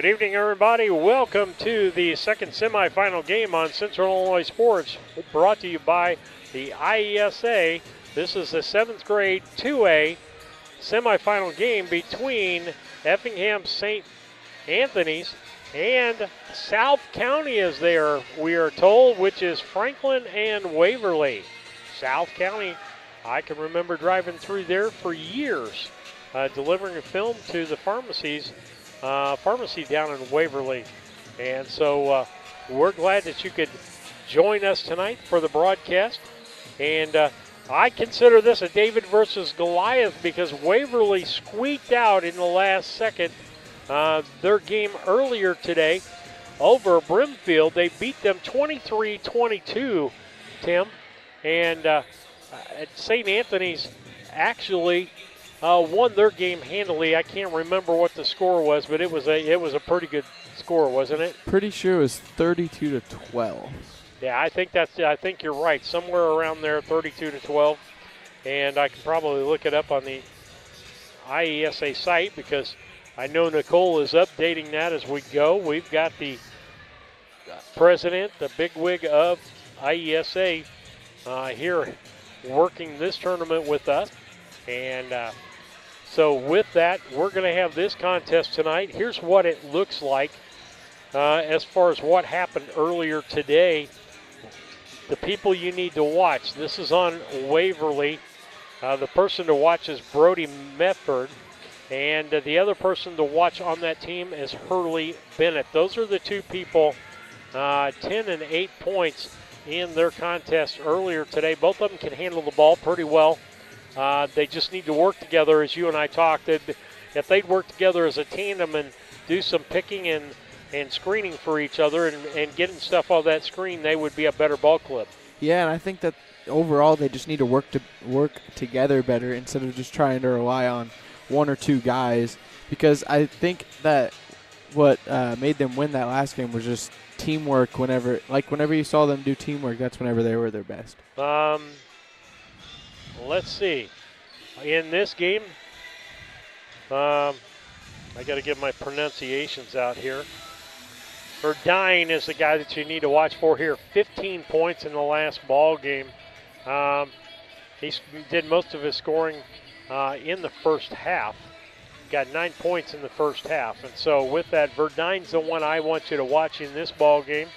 Good evening, everybody. Welcome to the second semifinal game on Central Illinois Sports, brought to you by the IESA. This is the 7th grade 2A semifinal game between Effingham St. Anthony's and South County is there, we are told, which is Franklin and Waverly. South County, I can remember driving through there for years, delivering a film to the pharmacy down in Waverly. And so we're glad that you could join us tonight for the broadcast. And I consider this a David versus Goliath because Waverly squeaked out in the last second their game earlier today over Brimfield. They beat them 23-22, Tim. And St. Anthony's actually won their game handily. I can't remember what the score was, but it was a pretty good score, wasn't it? Pretty sure it was 32-12. Yeah, I think you're right. Somewhere around there, 32-12. And I can probably look it up on the IESA site because I know Nicole is updating that as we go. We've got the president, the bigwig of IESA here working this tournament with us. And so with that, we're going to have this contest tonight. Here's what it looks like as far as what happened earlier today. The people you need to watch. This is on Waverly. The person to watch is Brody Medford. And the other person to watch on that team is Hurley Bennett. Those are the two people, 10 and 8 points in their contest earlier today. Both of them can handle the ball pretty well. They just need to work together, as you and I talked. If they'd work together as a tandem and do some picking and screening for each other and getting stuff off that screen, they would be a better ball club. Yeah, and I think that overall they just need to work together better instead of just trying to rely on one or two guys, because I think that what made them win that last game was just teamwork. Whenever you saw them do teamwork, that's whenever they were their best. Let's see. In this game, I got to get my pronunciations out here. Verdine is the guy that you need to watch for here. 15 points in the last ball game. He did most of his scoring in the first half. Got 9 points in the first half. And so with that, Verdine's the one I want you to watch in this ball game.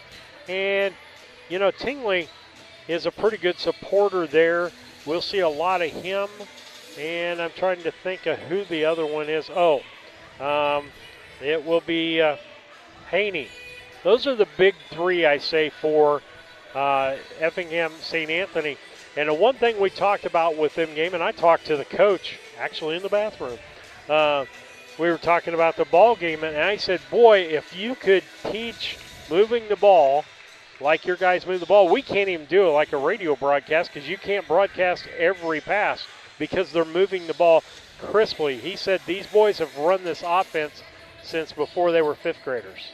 And, you know, Tingley is a pretty good supporter there. We'll see a lot of him. And I'm trying to think of who the other one is. It will be Haney. Those are the big three, I say, for Effingham St. Anthony. And the one thing we talked about with them game, and I talked to the coach actually in the bathroom, we were talking about the ball game, and I said, boy, if you could teach moving the ball like your guys move the ball, we can't even do it like a radio broadcast because you can't broadcast every pass because they're moving the ball crisply. He said these boys have run this offense since before they were fifth graders.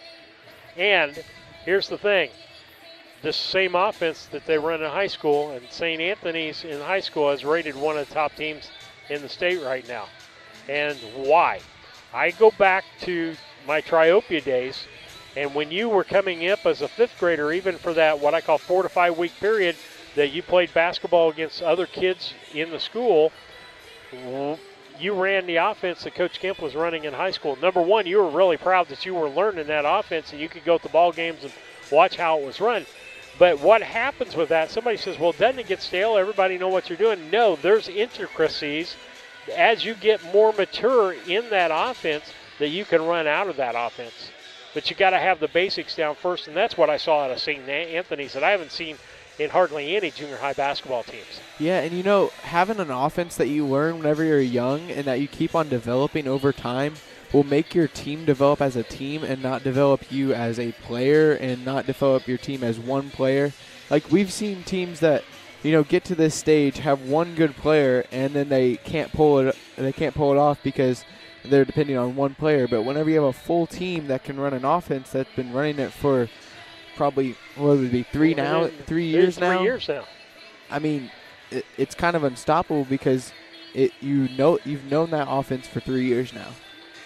And here's the thing. This same offense that they run in high school, and St. Anthony's in high school is rated one of the top teams in the state right now. And why? I go back to my Triopia days, and when you were coming up as a fifth grader, even for that what I call 4 to 5 week period that you played basketball against other kids in the school, you ran the offense that Coach Kemp was running in high school. Number one, you were really proud that you were learning that offense and you could go to ball games and watch how it was run. But what happens with that, somebody says, well, doesn't it get stale? Everybody know what you're doing. No, there's intricacies as you get more mature in that offense that you can run out of that offense. But you got to have the basics down first, and that's what I saw out of St. Anthony's that I haven't seen in hardly any junior high basketball teams. Yeah, and you know, having an offense that you learn whenever you're young and that you keep on developing over time will make your team develop as a team and not develop you as a player and not develop your team as one player. Like we've seen teams that, you know, get to this stage, have one good player, and then they can't pull it off because they're depending on one player. But whenever you have a full team that can run an offense that's been running it for probably, what would it be, 3 years now? 3 years now. I mean, it's kind of unstoppable because you've known that offense for 3 years now.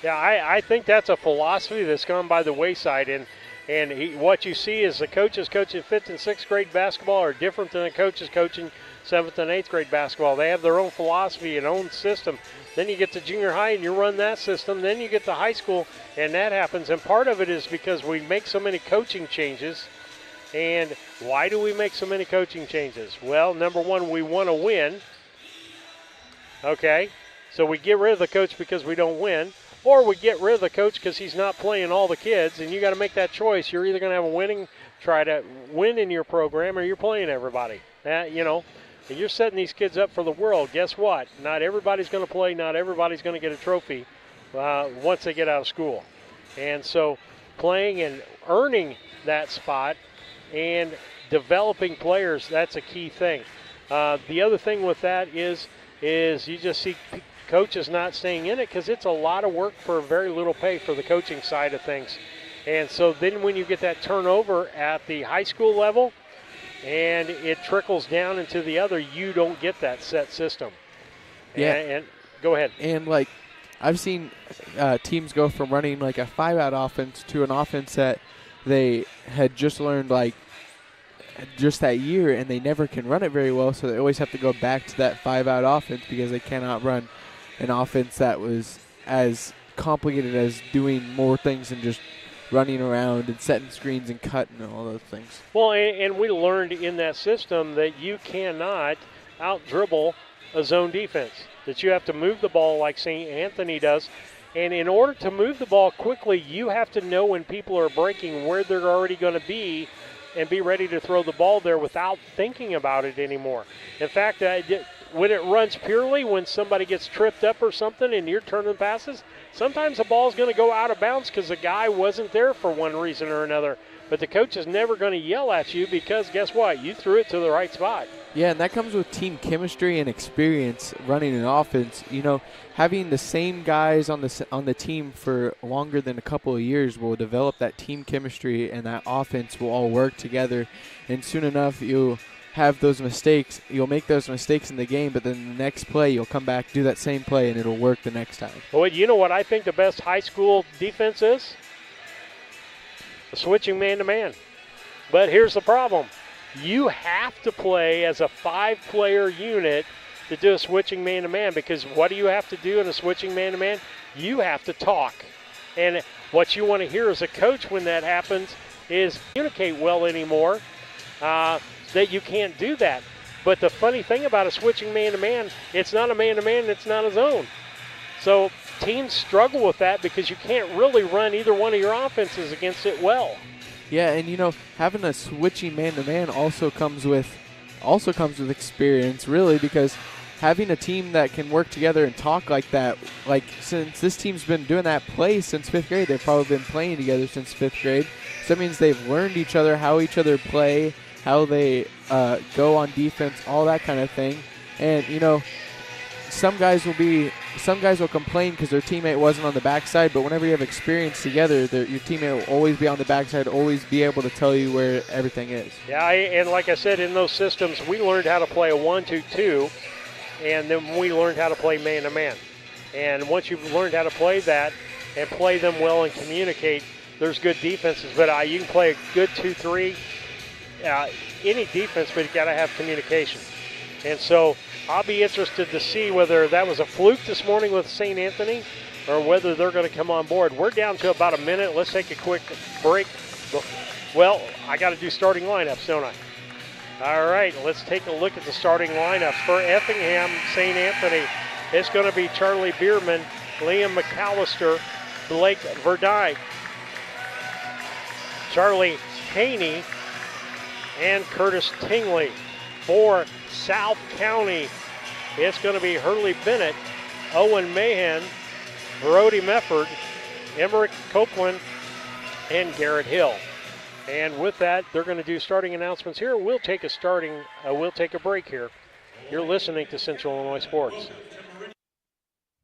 Yeah, I think that's a philosophy that's gone by the wayside. What you see is the coaches coaching 5th and 6th grade basketball are different than the coaches coaching 7th and 8th grade basketball. They have their own philosophy and own system. Then you get to junior high and you run that system. Then you get to high school and that happens. And part of it is because we make so many coaching changes. And why do we make so many coaching changes? Well, number one, we want to win. Okay, so we get rid of the coach because we don't win. Or we get rid of the coach because he's not playing all the kids, and you got to make that choice. You're either going to have try to win in your program, or you're playing everybody. And you're setting these kids up for the world. Guess what? Not everybody's going to play. Not everybody's going to get a trophy once they get out of school. And so playing and earning that spot and developing players, that's a key thing. The other thing with that is you just see coaches not staying in it because it's a lot of work for very little pay for the coaching side of things. And so then when you get that turnover at the high school level and it trickles down into the other, you don't get that set system. Yeah. And go ahead. And, I've seen teams go from running, a 5-out offense to an offense that they had just learned, just that year, and they never can run it very well, so they always have to go back to that 5-out offense because they cannot run an offense that was as complicated as doing more things than just running around and setting screens and cutting and all those things. Well, and we learned in that system that you cannot out-dribble a zone defense, that you have to move the ball like St. Anthony does. And in order to move the ball quickly, you have to know when people are breaking where they're already going to be and be ready to throw the ball there without thinking about it anymore. In fact, when it runs purely, when somebody gets tripped up or something and you're turning passes, sometimes the ball's going to go out of bounds because the guy wasn't there for one reason or another. But the coach is never going to yell at you because guess what? You threw it to the right spot. Yeah, and that comes with team chemistry and experience running an offense. Having the same guys on the team for longer than a couple of years will develop that team chemistry, and that offense will all work together. And soon enough, you'll have those mistakes. You'll make those mistakes in the game, but then the next play, you'll come back, do that same play, and it'll work the next time. Well, you know what I think the best high school defense is? Switching man-to-man. But here's the problem. You have to play as a 5-player unit to do a switching man-to-man, because what do you have to do in a switching man-to-man? You have to talk. And what you want to hear as a coach when that happens is communicate well anymore, that you can't do that. But the funny thing about a switching man-to-man, it's not a man-to-man, it's not a zone. So teams struggle with that because you can't really run either one of your offenses against it well. Yeah, and having a switching man-to-man also comes with experience, really, because having a team that can work together and talk like that, since this team's been doing that play since 5th grade, they've probably been playing together since 5th grade. So that means they've learned each other, how each other play, how they go on defense, all that kind of thing. And some guys will complain because their teammate wasn't on the backside, but whenever you have experience together, your teammate will always be on the backside, always be able to tell you where everything is. Yeah, and like I said, in those systems, we learned how to play a 1-2-2, and then we learned how to play man-to-man. And once you've learned how to play that and play them well and communicate, there's good defenses. But you can play a good 2-3, any defense, but you got to have communication. And so I'll be interested to see whether that was a fluke this morning with St. Anthony or whether they're going to come on board. We're down to about a minute. Let's take a quick break. Well, I got to do starting lineups, don't I? All right, let's take a look at the starting lineups. For Effingham, St. Anthony, it's going to be Charlie Bierman, Liam McAllister, Blake Verdyke, Charlie Haney, and Curtis Tingley. For South County, it's going to be Hurley Bennett, Owen Mahan, Brody Mefford, Emmerich Copeland, and Garrett Hill. And with that, they're going to do starting announcements here. We'll take a break here. You're listening to Central Illinois Sports.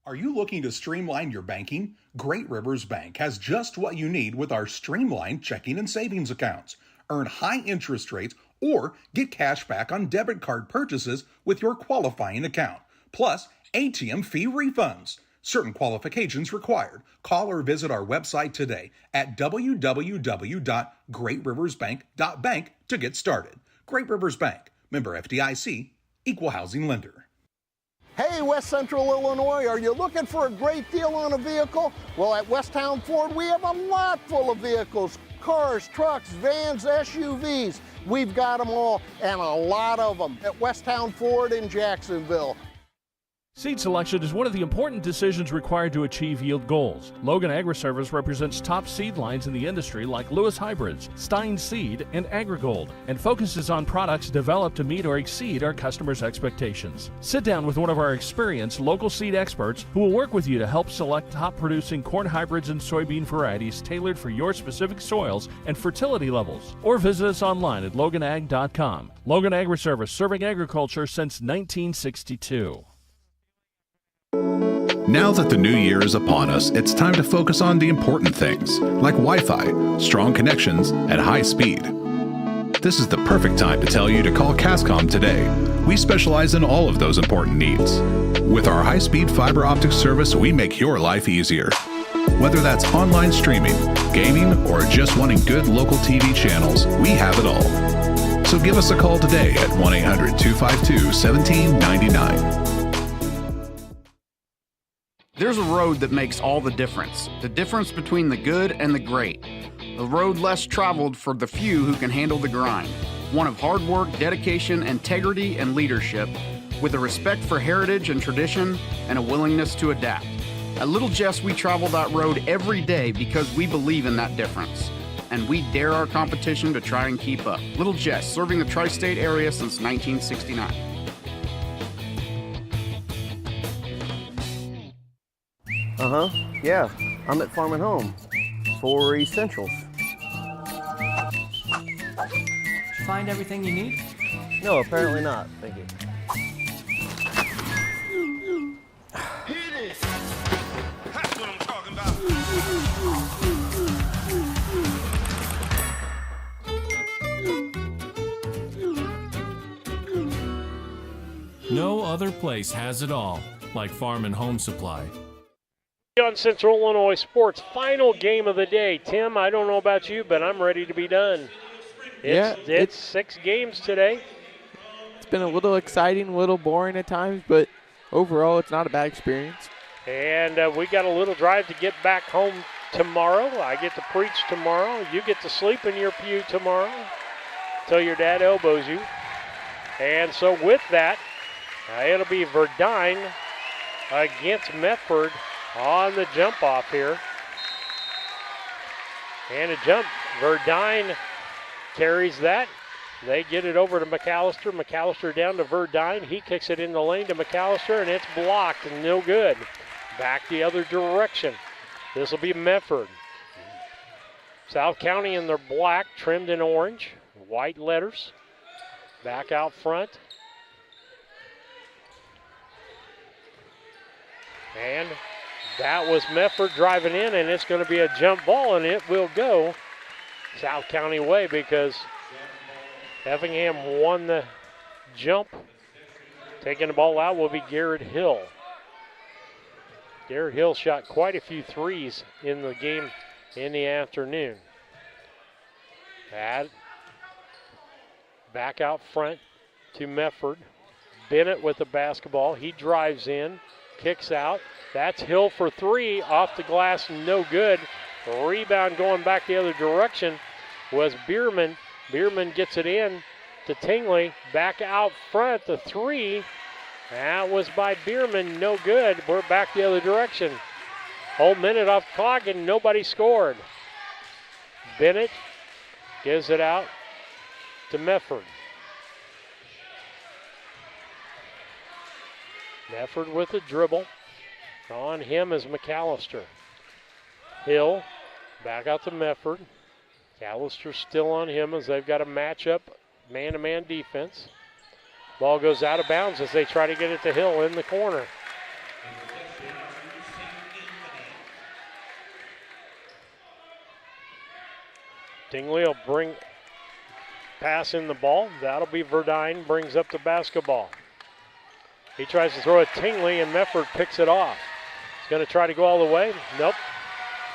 Are you looking to streamline your banking? Great Rivers Bank has just what you need with our streamlined checking and savings accounts. Earn high interest rates or get cash back on debit card purchases with your qualifying account, plus ATM fee refunds. Certain qualifications required. Call or visit our website today at www.greatriversbank.bank to get started. Great Rivers Bank, member FDIC, equal housing lender. Hey, West Central Illinois, are you looking for a great deal on a vehicle? Well, at Westtown Ford, we have a lot full of vehicles. Cars, trucks, vans, SUVs. We've got them all, and a lot of them at Westtown Ford in Jacksonville. Seed selection is one of the important decisions required to achieve yield goals. Logan Agri-Service represents top seed lines in the industry like Lewis Hybrids, Stein Seed, and AgriGold, and focuses on products developed to meet or exceed our customers' expectations. Sit down with one of our experienced local seed experts who will work with you to help select top-producing corn hybrids and soybean varieties tailored for your specific soils and fertility levels. Or visit us online at loganag.com. Logan Agri-Service, serving agriculture since 1962. Now that the new year is upon us, it's time to focus on the important things, like Wi-Fi, strong connections, and high speed. This is the perfect time to tell you to call Cascom today. We specialize in all of those important needs. With our high-speed fiber optic service, we make your life easier. Whether that's online streaming, gaming, or just wanting good local TV channels, we have it all. So give us a call today at 1-800-252-1799. There's a road that makes all the difference between the good and the great. A road less traveled for the few who can handle the grind. One of hard work, dedication, integrity, and leadership, with a respect for heritage and tradition and a willingness to adapt. At Little Jess, we travel that road every day because we believe in that difference. And we dare our competition to try and keep up. Little Jess, serving the tri-state area since 1969. Yeah, I'm at Farm and Home for essentials. Did you find everything you need? No, apparently not. Thank you. Hit it! That's what I'm talking about. No other place has it all like Farm and Home Supply. On Central Illinois Sports, final game of the day. Tim, I don't know about you, but I'm ready to be done. It's 6 games today. It's been a little exciting, a little boring at times, but overall it's not a bad experience. And we got a little drive to get back home tomorrow. I get to preach tomorrow. You get to sleep in your pew tomorrow until your dad elbows you. And so with that, it'll be Verdine against Medford on the jump off here. And a jump. Verdine carries that. They get it over to McAllister. McAllister down to Verdine. He kicks it in the lane to McAllister, and it's blocked and no good. Back the other direction. This will be Medford. South County in their black, trimmed in orange. White letters. Back out front. And that was Medford driving in, and it's going to be a jump ball, and it will go South County way because Effingham won the jump. Taking the ball out will be Garrett Hill. Garrett Hill shot quite a few threes in the game in the afternoon. Back out front to Medford. Bennett with the basketball. He drives in, kicks out. That's Hill for 3, off the glass, no good. Rebound going back the other direction was Bierman. Bierman gets it in to Tingley. Back out front, the 3. That was by Bierman, no good. We're back the other direction. Whole minute off the clock and nobody scored. Bennett gives it out to Medford. Medford with a dribble. On him is McAllister. Hill back out to Medford. McAllister still on him as they've got a matchup, man-to-man defense. Ball goes out of bounds as they try to get it to Hill in the corner. Tingley will pass in the ball. That'll be Verdine, brings up the basketball. He tries to throw it Tingley, and Medford picks it off. He's going to try to go all the way. Nope.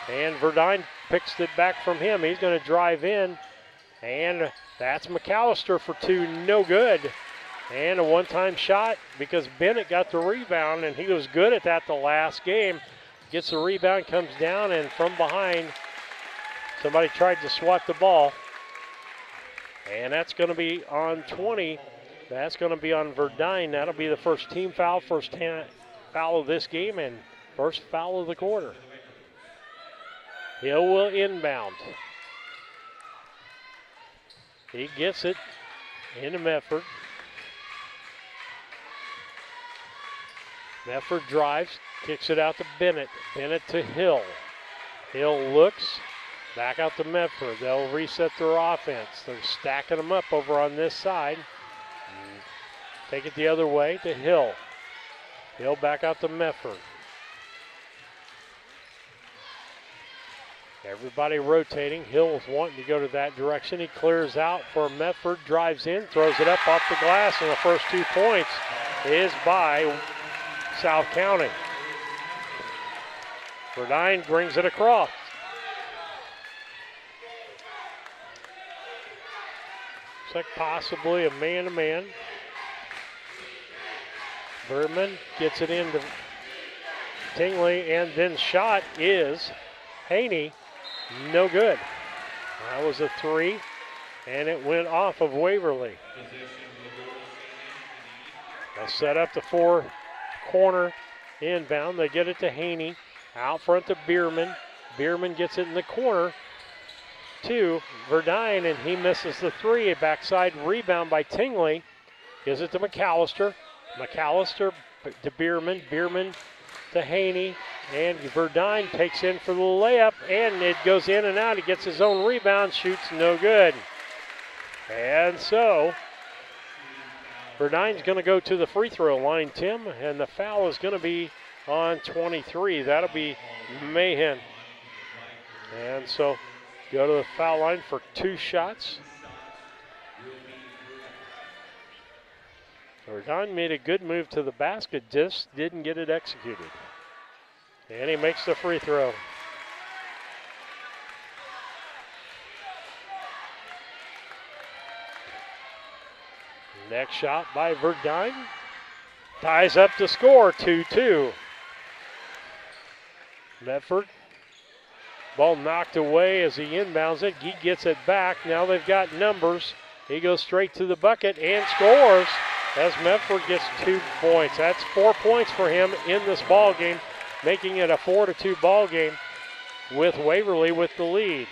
And Verdine picks it back from him. He's going to drive in. And that's McAllister for two. No good. And a one-time shot because Bennett got the rebound, and he was good at that the last game. Gets the rebound, comes down, and from behind, somebody tried to swat the ball. And that's going to be on 20. That's going to be on Verdine. That'll be the first team foul, first foul of this game, and first foul of the quarter. Hill will inbound. He gets it into Medford. Medford drives, kicks it out to Bennett. Bennett to Hill. Hill looks, back out to Medford. They'll reset their offense. They're stacking them up over on this side. Take it the other way to Hill. Hill back out to Medford. Everybody rotating. Hill is wanting to go to that direction. He clears out for Medford, drives in, throws it up off the glass, and the first 2 points is by South County. Verdine brings it across. Looks like possibly a man-to-man. Berman gets it into Tingley, and then shot is Haney. No good. That was a 3, and it went off of Waverly. They'll set up the 4-corner inbound. They get it to Haney. Out front to Bierman. Bierman gets it in the corner to Verdine, and he misses the 3. A backside rebound by Tingley. Gives it to McAllister. McAllister to Bierman. Bierman to Haney. And Verdine takes in for the layup, and it goes in and out. He gets his own rebound, shoots no good. And so Verdine's going to go to the free throw line, Tim, and the foul is going to be on 23. That'll be Mahan. And so go to the foul line for 2 shots. Verdine made a good move to the basket, just didn't get it executed. And he makes the free throw. Next shot by Verdine. Ties up the score, 2-2. Medford. Ball knocked away as he inbounds it. He gets it back. Now they've got numbers. He goes straight to the bucket and scores as Medford gets 2 points. That's 4 points for him in this ball game, making it a 4-2 ball game with Waverly with the lead.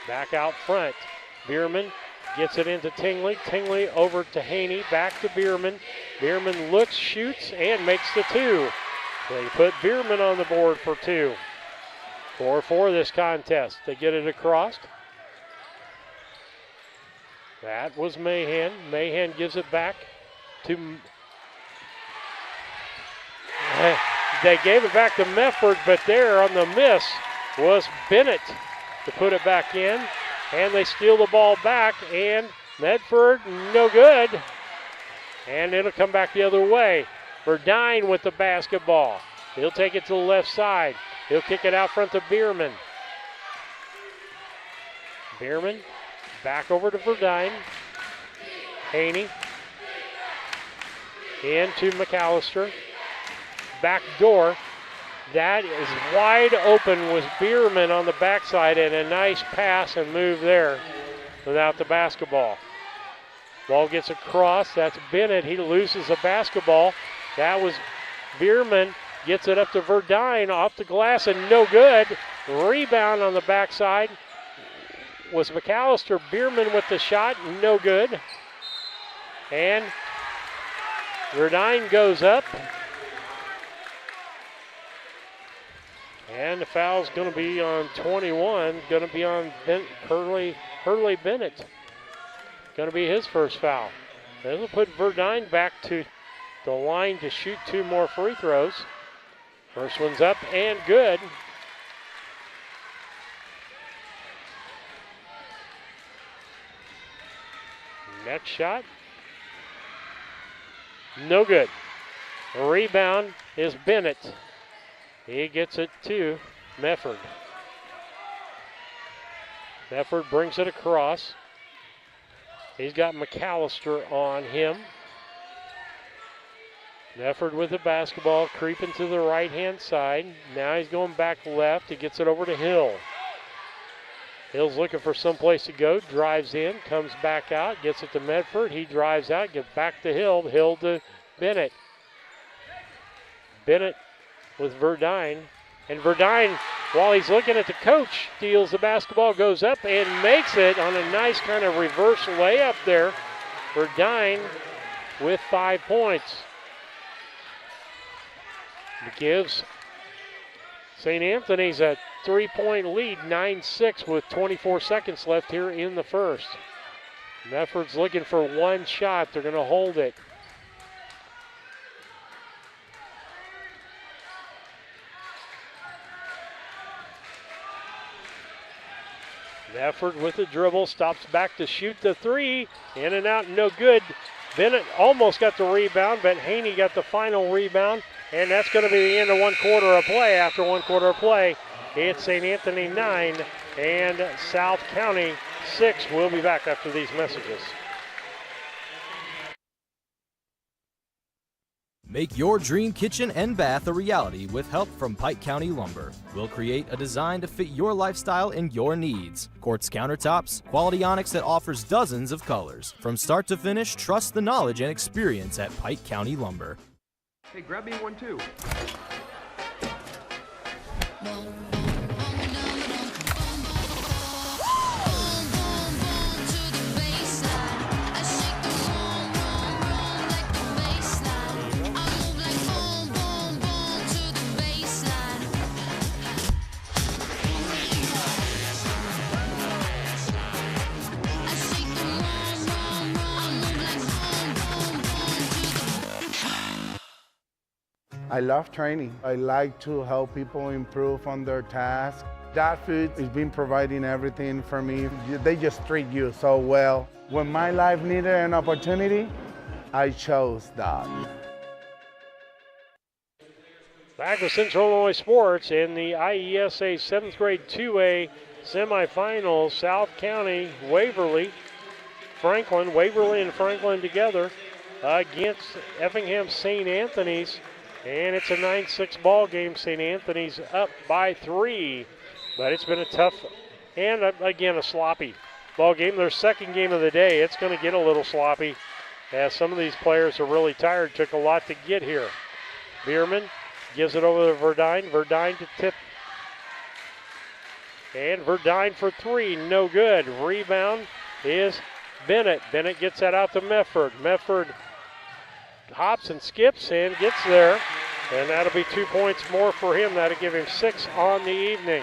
Back out front. Bierman gets it into Tingley. Tingley over to Haney. Back to Bierman. Bierman looks, shoots, and makes the 2. They put Bierman on the board for 2. 4-4 this contest. They get it across. That was Mahan. Mahan gives it back to... They gave it back to Medford, but there on the miss was Bennett to put it back in. And they steal the ball back, and Medford, no good. And it'll come back the other way. Verdine with the basketball. He'll take it to the left side. He'll kick it out front to Bierman. Bierman back over to Verdine. Haney into McAllister. Back door. That is wide open with Bierman on the backside, and a nice pass and move there without the basketball. Ball gets across. That's Bennett. He loses the basketball. That was Bierman. Gets it up to Verdine off the glass and no good. Rebound on the backside was McAllister. Bierman with the shot, no good. And Verdine goes up. And the foul's going to be on 21, going to be on Hurley Bennett. Going to be his first foul. That'll put Verdine back to the line to shoot 2 more free throws. First one's up and good. Next shot. No good. Rebound is Bennett. He gets it to Mefford. Mefford brings it across. He's got McAllister on him. Mefford with the basketball, creeping to the right-hand side. Now he's going back left. He gets it over to Hill. Hill's looking for someplace to go, drives in, comes back out, gets it to Medford. He drives out, gets back to Hill. Hill to Bennett. Bennett with Verdine. And Verdine, while he's looking at the coach, steals the basketball, goes up and makes it on a nice kind of reverse layup there. Verdine with 5 points. It gives St. Anthony's a 3-point lead, 9-6 with 24 seconds left here in the first. Mefford's looking for one shot. They're going to hold it. Mefford with the dribble, stops back to shoot the three. In and out, no good. Bennett almost got the rebound, but Haney got the final rebound. And that's going to be the end of 1 quarter of play. After 1 quarter of play, it's St. Anthony 9 and South County 6. We'll be back after these messages. Make your dream kitchen and bath a reality with help from Pike County Lumber. We'll create a design to fit your lifestyle and your needs. Quartz countertops, quality onyx that offers dozens of colors. From start to finish, trust the knowledge and experience at Pike County Lumber. Hey, grab me one too. I love training. I like to help people improve on their tasks. That food has been providing everything for me. They just treat you so well. When my life needed an opportunity, I chose that. Back with Central Illinois Sports in the IESA 7th grade 2A semifinals. South County, Waverly, Franklin, Waverly and Franklin together against Effingham St. Anthony's. And it's a 9-6 ball game. St. Anthony's up by 3. But it's been a tough and, again, a sloppy ball game. Their second game of the day. It's going to get a little sloppy as some of these players are really tired. Took a lot to get here. Bierman gives it over to Verdine. Verdine to tip. And Verdine for 3. No good. Rebound is Bennett. Bennett gets that out to Mefford. Mefford hops and skips and gets there. And that'll be 2 points more for him. That'll give him 6 on the evening.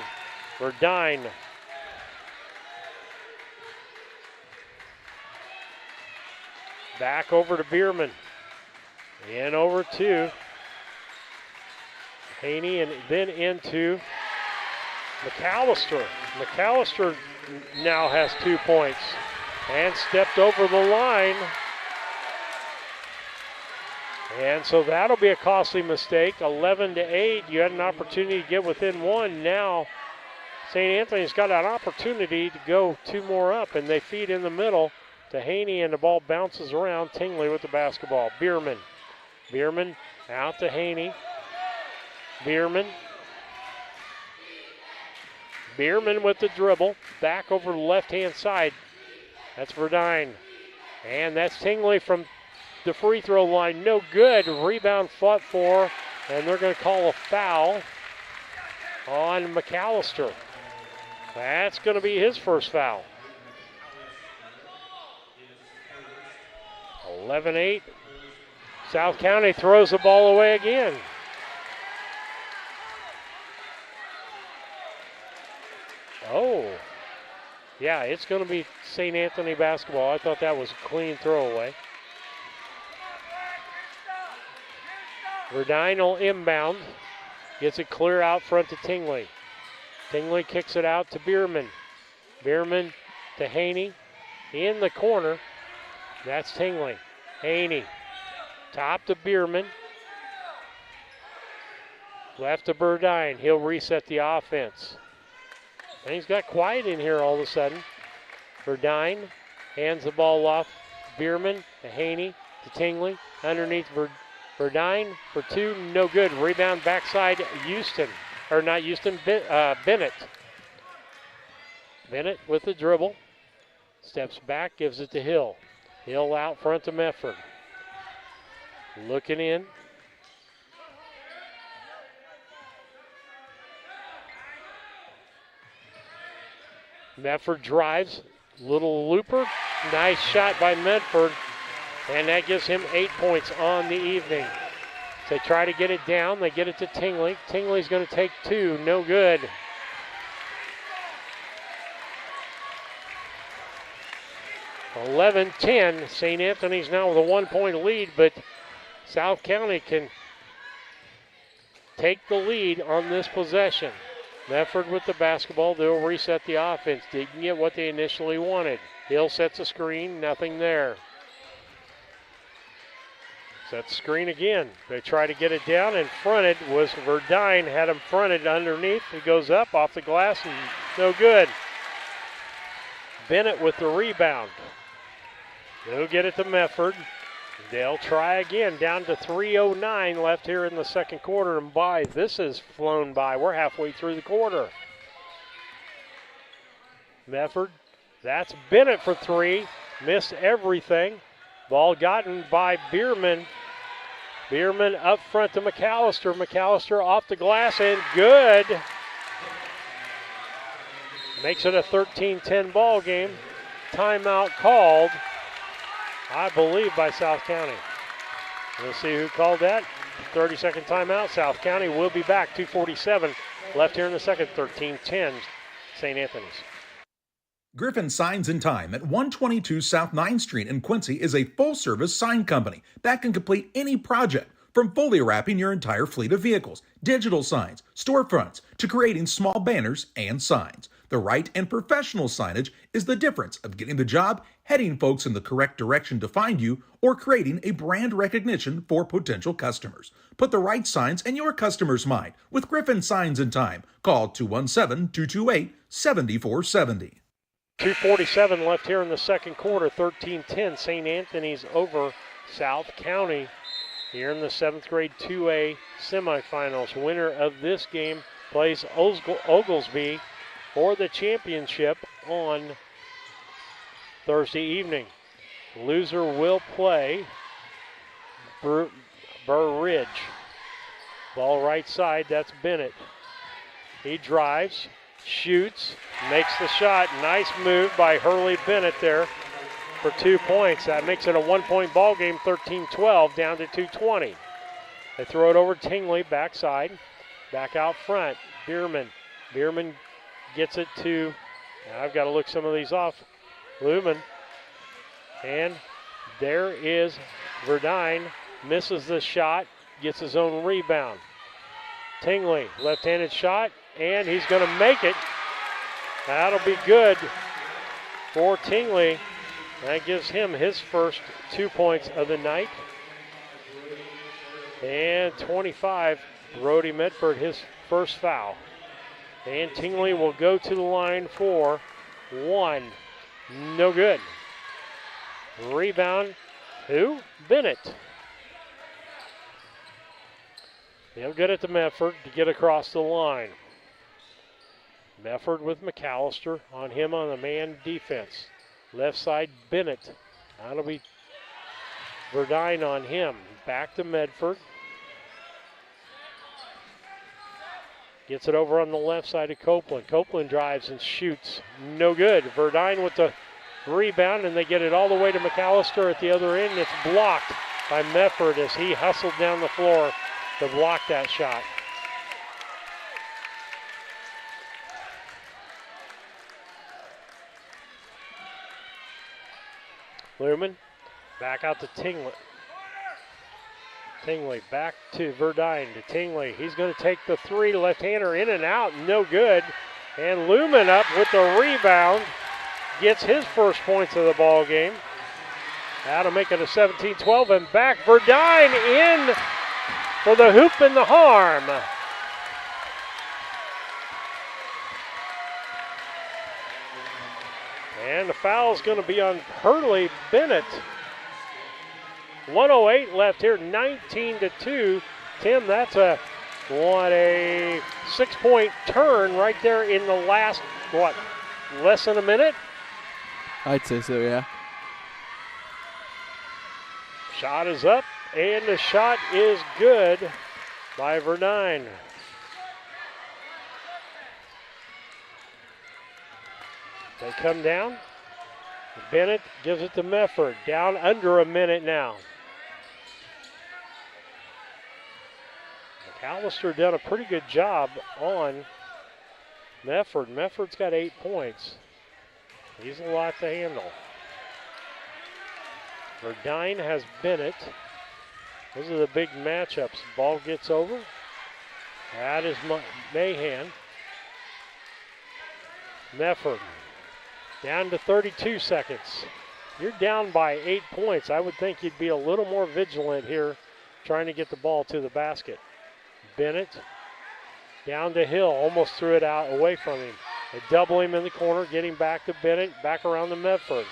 Verdine. Back over to Bierman. And over to Haney and then into McAllister. McAllister now has 2 points and stepped over the line. And so that'll be a costly mistake. 11-8. You had an opportunity to get within 1. Now St. Anthony's got an opportunity to go 2 more up, and they feed in the middle to Haney, and the ball bounces around. Tingley with the basketball. Bierman. Bierman out to Haney. Bierman. Bierman with the dribble. Back over the left-hand side. That's Verdine. And that's Tingley from the free throw line. No good. Rebound fought for, and they're going to call a foul on McAllister. That's going to be his first foul. 11-8. South County throws the ball away again. Oh, yeah, it's going to be St. Anthony basketball. I thought that was a clean throwaway. Verdine will inbound. Gets it clear out front to Tingley. Tingley kicks it out to Bierman. Bierman to Haney. In the corner. That's Tingley. Haney. Top to Bierman. Left to Burdine. He'll reset the offense. And he's got quiet in here all of a sudden. Burdine hands the ball off. Bierman to Haney to Tingley. Underneath Burdine for two. No good. Rebound backside Houston. Or not Houston, Bennett. Bennett with the dribble. Steps back, gives it to Hill. Hill out front to Mefford. Looking in. Medford drives, little looper, nice shot by Medford, and that gives him 8 points on the evening. They try to get it down, they get it to Tingley. Tingley's going to take two, no good. (11-10). St. Anthony's now with a 1 point lead, but South County can take the lead on this possession. Medford with the basketball. They'll reset the offense. Didn't get what they initially wanted. Hill sets a screen. Nothing there. Set the screen again. They try to get it down, and fronted was Verdine. Had him fronted underneath. He goes up off the glass and no good. Bennett with the rebound. They'll get it to Medford. They'll try again, down to 3:09 left here in the second quarter, and this has flown by. We're halfway through the quarter. Medford, that's Bennett for three, missed everything. Ball gotten by Bierman. Bierman up front to McAllister. McAllister off the glass and good. Makes it a 13-10 ball game. Timeout called, I believe, by South County. We'll see who called that. 30-second timeout. South County will be back. 2:47 left here in the second. 13-10 St. Anthony's. Griffin Signs and Time at 122 South 9th Street in Quincy is a full-service sign company that can complete any project, from fully wrapping your entire fleet of vehicles, digital signs, storefronts, to creating small banners and signs. The right and professional signage is the difference of getting the job, heading folks in the correct direction to find you, or creating a brand recognition for potential customers. Put the right signs in your customer's mind with Griffin Signs and Time. Call 217-228-7470. 2:47 left here in the second quarter. 13-10 St. Anthony's over South County here in the 7th grade 2A semifinals. Winner of this game plays Oglesby for the championship on Thursday evening. Loser will play Burr Ridge. Ball right side, that's Bennett. He drives, shoots, makes the shot. Nice move by Hurley Bennett there for 2 points. That makes it a 1 point ball game, 13-12 down to 2:20. They throw it over Tingley, backside, back out front. Bierman gets it to, now I've got to look some of these off, Lumen. And there is Verdine, misses the shot, gets his own rebound. Tingley, left-handed shot, and he's going to make it. That'll be good for Tingley. That gives him his first 2 points of the night. And 25, Brody Medford, his first foul. And Tingley will go to the line for one. No good. Rebound, who? Bennett. They'll get it to Medford to get across the line. Medford with McAllister on him on the man defense. Left side, Bennett. That'll be Verdine on him. Back to Medford. Gets it over on the left side of Copeland. Copeland drives and shoots. No good. Verdine with the rebound, and they get it all the way to McAllister at the other end. It's blocked by Medford as he hustled down the floor to block that shot. Lumen back out to Tingley. Tingley back to Verdine to Tingley. He's going to take the three, left-hander in and out, no good. And Lumen up with the rebound, gets his first points of the ball game. That'll make it a 17-12, and back Verdine in for the hoop and the harm. And the foul's going to be on Hurley Bennett. 1:08 left here, 19-2. Tim, that's a 6-point turn right there in the last, less than a minute? I'd say so, yeah. Shot is up, and the shot is good by Verdine. They come down. Bennett gives it to Mefford. Down under a minute now. McAllister done a pretty good job on Mefford. Mefford's got 8 points. He's a lot to handle. Verdine has Bennett. Those are the big matchups. Ball gets over. That is Mahan. Mefford. Down to 32 seconds. You're down by 8 points. I would think you'd be a little more vigilant here trying to get the ball to the basket. Bennett down to Hill. Almost threw it out away from him. They double him in the corner, getting back to Bennett, back around to Medford.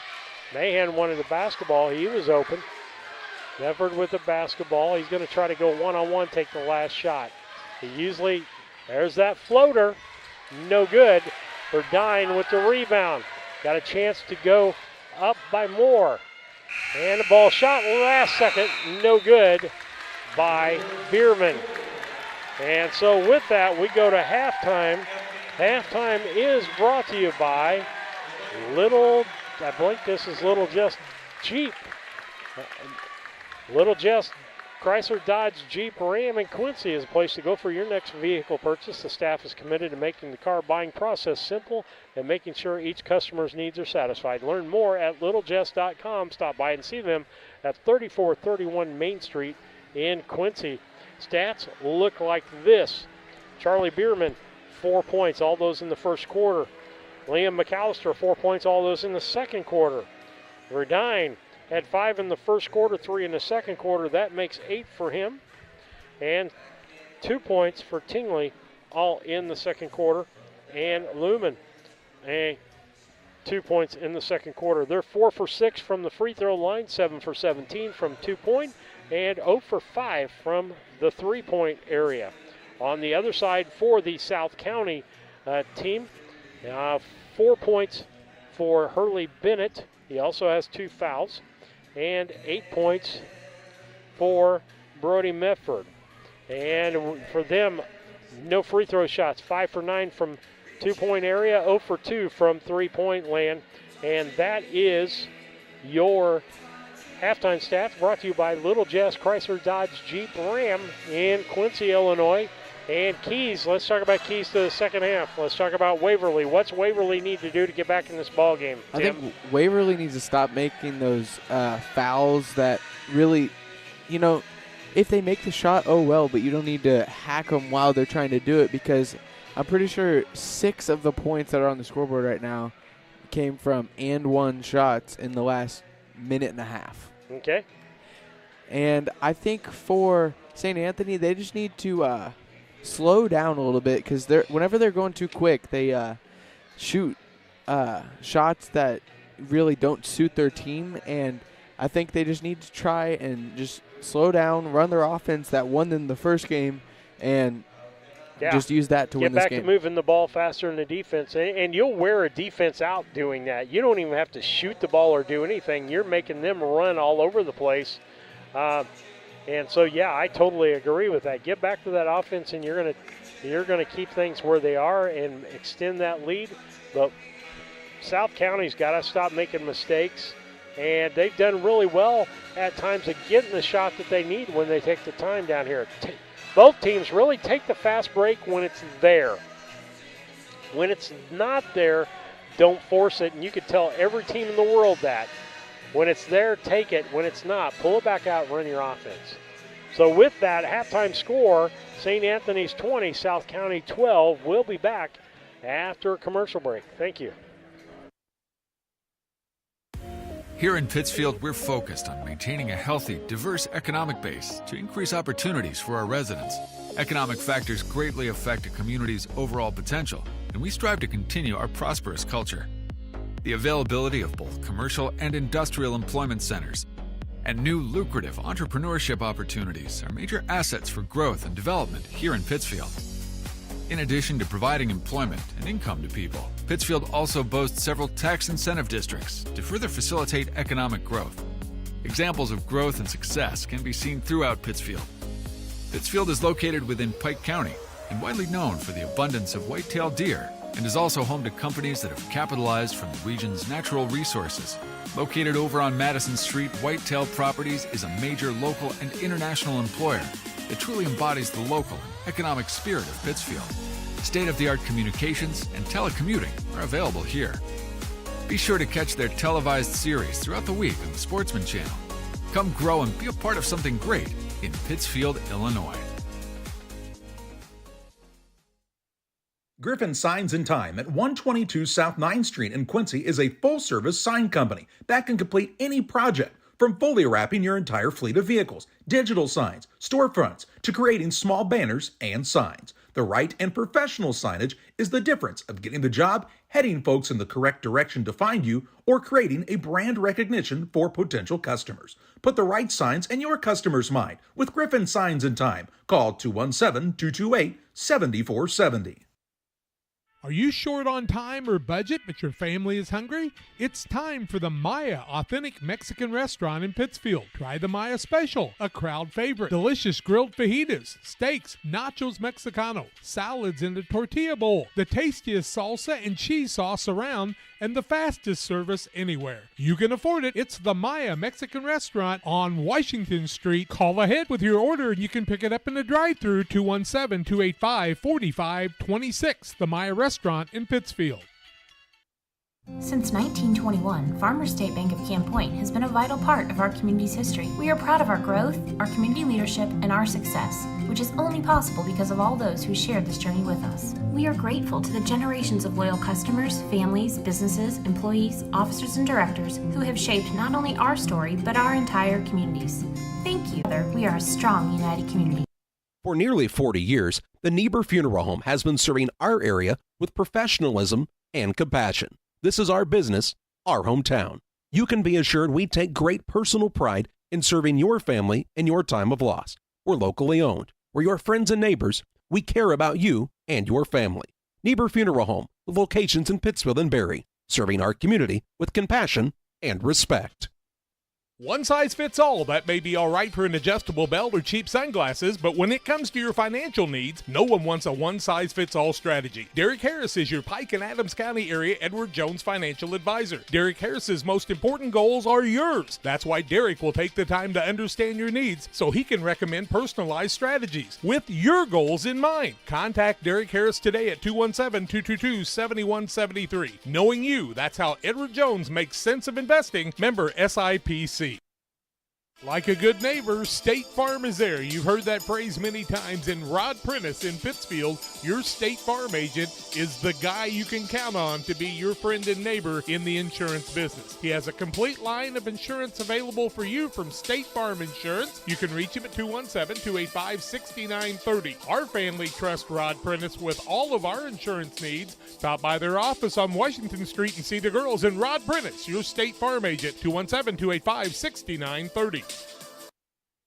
Mahan wanted the basketball. He was open. Medford with the basketball. He's going to try to go one-on-one, take the last shot. There's that floater. No good. Verdine with the rebound. Got a chance to go up by more. And the ball shot last second. No good by Bierman. And so with that, we go to halftime. Halftime is brought to you by I believe this is Little Just Jeep. Little Just Chrysler, Dodge, Jeep, Ram, and Quincy is a place to go for your next vehicle purchase. The staff is committed to making the car buying process simple and making sure each customer's needs are satisfied. Learn more at littlejust.com. Stop by and see them at 3431 Main Street in Quincy. Stats look like this. Charlie Bierman, 4 points, all those in the first quarter. Liam McAllister, 4 points, all those in the second quarter. Verdine had 5 in the first quarter, 3 in the second quarter. That makes 8 for him. And 2 points for Tingley, all in the second quarter. And Lumen, 2 points in the second quarter. They're 4 for 6 from the free throw line, 7 for 17 from 2-point, and 0 for 5 from the 3-point area. On the other side for the South County team, 4 points for Hurley Bennett. He also has 2 fouls. And 8 points for Brody Medford. And for them, no free throw shots. 5 for 9 from 2-point area, 0 for 2 from 3-point land. And that is your halftime stats brought to you by Little Jess Chrysler Dodge Jeep Ram in Quincy, Illinois. And keys, let's talk about keys to the second half. Let's talk about Waverly. What's Waverly need to do to get back in this ball game, Tim? I think Waverly needs to stop making those fouls that really, if they make the shot, oh well, but you don't need to hack them while they're trying to do it, because I'm pretty sure 6 of the points that are on the scoreboard right now came from and one shots in the last minute and a half. Okay. And I think for St. Anthony, they just need to slow down a little bit, because whenever they're going too quick, they shoot shots that really don't suit their team, and I think they just need to try and just slow down, run their offense that won them the first game, and just use that to win this game. Get back to moving the ball faster in the defense, and you'll wear a defense out doing that. You don't even have to shoot the ball or do anything. You're making them run all over the place. And so, I totally agree with that. Get back to that offense, and you're gonna keep things where they are and extend that lead. But South County's got to stop making mistakes, and they've done really well at times of getting the shot that they need when they take the time down here. Both teams really take the fast break when it's there. When it's not there, don't force it, and you could tell every team in the world that. When it's there, take it. When it's not, pull it back out and run your offense. So with that halftime score, St. Anthony's 20, South County 12. We'll be back after a commercial break. Thank you. Here in Pittsfield, we're focused on maintaining a healthy, diverse economic base to increase opportunities for our residents. Economic factors greatly affect a community's overall potential, and we strive to continue our prosperous culture. the availability of both commercial and industrial employment centers, and new lucrative entrepreneurship opportunities are major assets for growth and development here in Pittsfield. In addition to providing employment and income to people, Pittsfield also boasts several tax incentive districts to further facilitate economic growth. Examples of growth and success can be seen throughout Pittsfield. Pittsfield is located within Pike County and widely known for the abundance of white-tailed deer, and is also home to companies that have capitalized from the region's natural resources. Located over on Madison Street, Whitetail Properties is a major local and international employer that truly embodies the local and economic spirit of Pittsfield. State-of-the-art communications and telecommuting are available here. Be sure to catch their televised series throughout the week on the Sportsman Channel. Come grow and be a part of something great in Pittsfield, Illinois. Griffin Signs and Time at 122 South 9th Street in Quincy is a full-service sign company that can complete any project, from fully wrapping your entire fleet of vehicles, digital signs, storefronts, to creating small banners and signs. The right and professional signage is the difference of getting the job, heading folks in the correct direction to find you, or creating a brand recognition for potential customers. Put the right signs in your customer's mind with Griffin Signs and Time. Call 217-228-7470. Are you short on time or budget, but your family is hungry? It's time for the Maya Authentic Mexican Restaurant in Pittsfield. Try the Maya Special, a crowd favorite. Delicious grilled fajitas, steaks, nachos Mexicano, salads in a tortilla bowl, the tastiest salsa and cheese sauce around, and the fastest service anywhere. You can afford it. It's the Maya Mexican Restaurant on Washington Street. Call ahead with your order and you can pick it up in the drive-thru, 217-285-4526. The Maya Restaurant in Pittsfield. Since 1921, Farmers State Bank of Camp Point has been a vital part of our community's history. We are proud of our growth, our community leadership, and our success, which is only possible because of all those who shared this journey with us. We are grateful to the generations of loyal customers, families, businesses, employees, officers, and directors who have shaped not only our story, but our entire communities. Thank you. We are a strong, united community. For nearly 40 years, the Niebuhr Funeral Home has been serving our area with professionalism and compassion. This is our business, our hometown. You can be assured we take great personal pride in serving your family in your time of loss. We're locally owned. We're your friends and neighbors. We care about you and your family. Niebuhr Funeral Home, with locations in Pittsfield and Barry, serving our community with compassion and respect. One size fits all. That may be all right for an adjustable belt or cheap sunglasses, but when it comes to your financial needs, no one wants a one-size-fits-all strategy. Derek Harris is your Pike and Adams County area Edward Jones financial advisor. Derek Harris's most important goals are yours. That's why Derek will take the time to understand your needs so he can recommend personalized strategies with your goals in mind. Contact Derek Harris today at 217-222-7173. Knowing you, that's how Edward Jones makes sense of investing. Member SIPC. Like a good neighbor, State Farm is there. You've heard that phrase many times. And Rod Prentice in Pittsfield, your State Farm agent, is the guy you can count on to be your friend and neighbor in the insurance business. He has a complete line of insurance available for you from State Farm Insurance. You can reach him at 217-285-6930. Our family trusts Rod Prentice with all of our insurance needs. Stop by their office on Washington Street and see the girls. And Rod Prentice, your State Farm agent, 217-285-6930.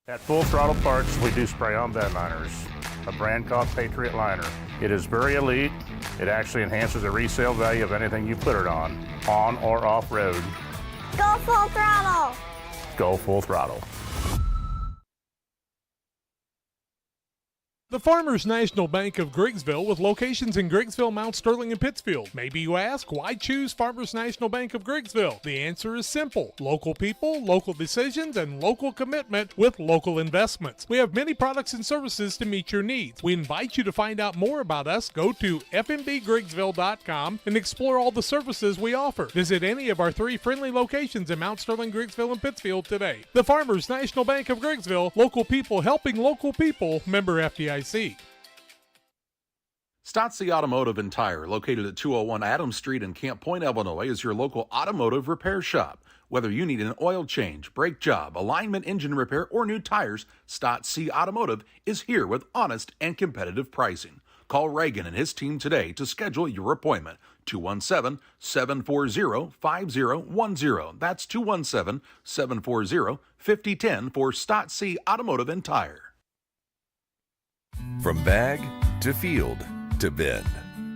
At Full Throttle Parts, we do spray-on bed liners, a brand called Patriot Liner. It is very elite. It actually enhances the resale value of anything you put it on or off-road. Go Full Throttle! Go Full Throttle. The Farmers National Bank of Griggsville, with locations in Griggsville, Mount Sterling, and Pittsfield. Maybe you ask, why choose Farmers National Bank of Griggsville? The answer is simple. Local people, local decisions, and local commitment with local investments. We have many products and services to meet your needs. We invite you to find out more about us. Go to fmbgriggsville.com and explore all the services we offer. Visit any of our 3 friendly locations in Mount Sterling, Griggsville, and Pittsfield today. The Farmers National Bank of Griggsville, local people helping local people, member FDIC. Stotzi Automotive and Tire, located at 201 Adams Street in Camp Point, Illinois, is your local automotive repair shop. Whether you need an oil change, brake job, alignment, engine repair, or new tires, Stotzi Automotive is here with honest and competitive pricing. Call Reagan and his team today to schedule your appointment. 217-740-5010. That's 217-740-5010 for Stott C Automotive and Tire. From bag to field to bin,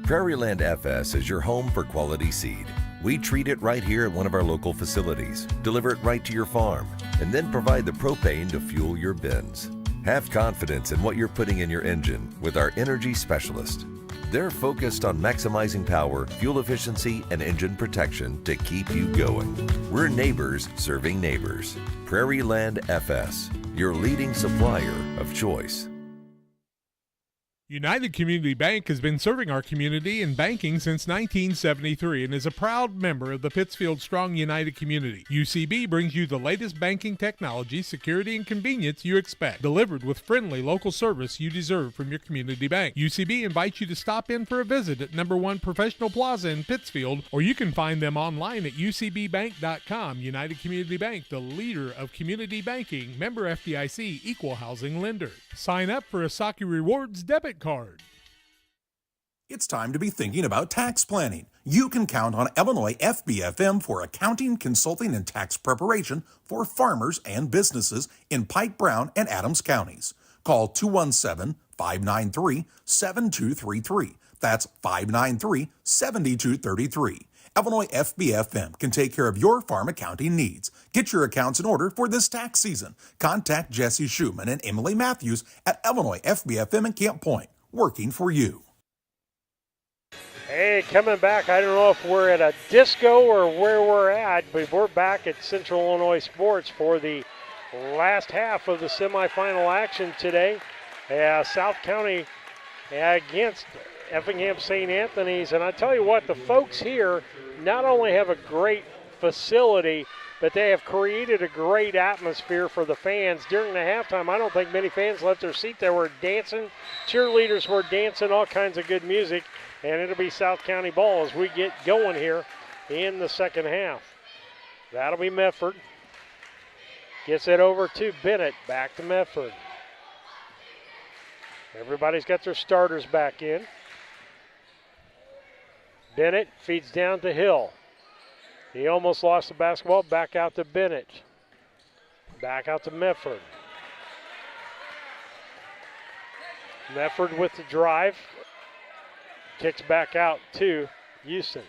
Prairieland FS is your home for quality seed. We treat it right here at one of our local facilities, deliver it right to your farm, and then provide the propane to fuel your bins. Have confidence in what you're putting in your engine with our energy specialist. They're focused on maximizing power, fuel efficiency, and engine protection to keep you going. We're neighbors serving neighbors. Prairieland FS, your leading supplier of choice. United Community Bank has been serving our community in banking since 1973 and is a proud member of the Pittsfield Strong United community. UCB brings you the latest banking technology, security, and convenience you expect, delivered with friendly local service you deserve from your community bank. UCB invites you to stop in for a visit at number 1 Professional Plaza in Pittsfield, or you can find them online at ucbbank.com. United Community Bank, the leader of community banking, member FDIC, equal housing lender. Sign up for a Saki Rewards debit card. It's time to be thinking about tax planning. You can count on Illinois FBFM for accounting, consulting, and tax preparation for farmers and businesses in Pike, Brown, and Adams counties. Call 217-593-7233. That's 593-7233. Illinois FBFM can take care of your farm accounting needs. Get your accounts in order for this tax season. Contact Jesse Schumann and Emily Matthews at Illinois FBFM in Camp Point, working for you. Hey, coming back, I don't know if we're at a disco or where we're at, but we're back at Central Illinois Sports for the last half of the semifinal action today. South County against Effingham St. Anthony's, and I tell you what, the folks here not only have a great facility, but they have created a great atmosphere for the fans. During the halftime, I don't think many fans left their seat. They were dancing, cheerleaders were dancing, all kinds of good music, and it'll be South County ball as we get going here in the second half. That'll be Medford. Gets it over to Bennett, back to Medford. Everybody's got their starters back in. Bennett feeds down to Hill. He almost lost the basketball. Back out to Bennett. Back out to Medford. Medford with the drive. Kicks back out to Houston.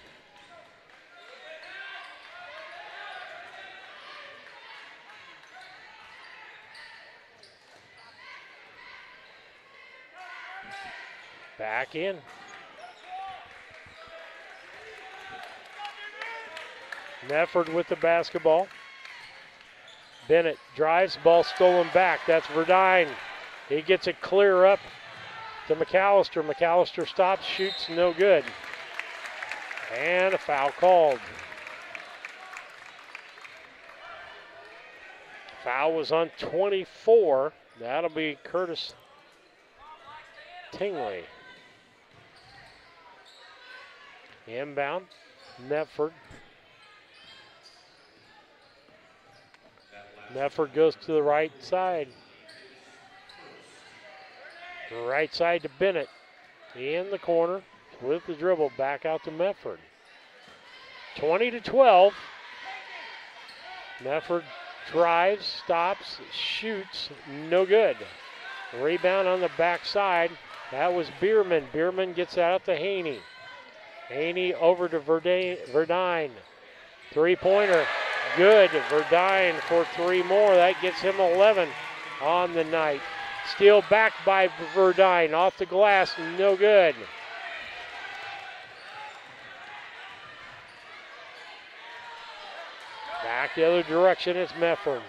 Back in. Medford with the basketball. Bennett drives, ball stolen back. That's Verdine. He gets it clear up to McAllister. McAllister stops, shoots, no good. And a foul called. Foul was on 24. That'll be Curtis Tingley. Inbound, Medford. Medford goes to the right side. Right side to Bennett. In the corner with the dribble. Back out to Medford. 20-12. Medford drives, stops, shoots. No good. Rebound on the backside. That was Bierman. Bierman gets out to Haney. Haney over to Verdine. Three-pointer. Good. Verdine for three more. That gets him 11 on the night. Steal back by Verdine. Off the glass. No good. Back the other direction. It's Medford.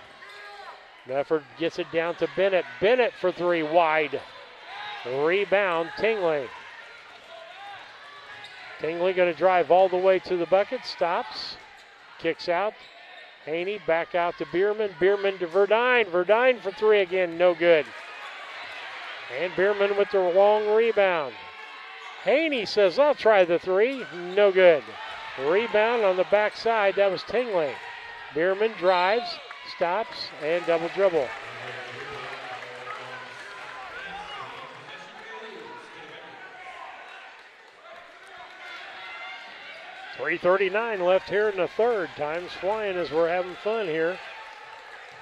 Medford gets it down to Bennett. Bennett for three. Wide. Rebound. Tingley. Tingley going to drive all the way to the bucket. Stops. Kicks out. Haney back out to Bierman. Bierman to Verdine. Verdine for three again. No good. And Bierman with the long rebound. Haney says, I'll try the three. No good. Rebound on the backside. That was Tingley. Bierman drives, stops, and double dribble. 3:39 left here in the third. Time's flying as we're having fun here.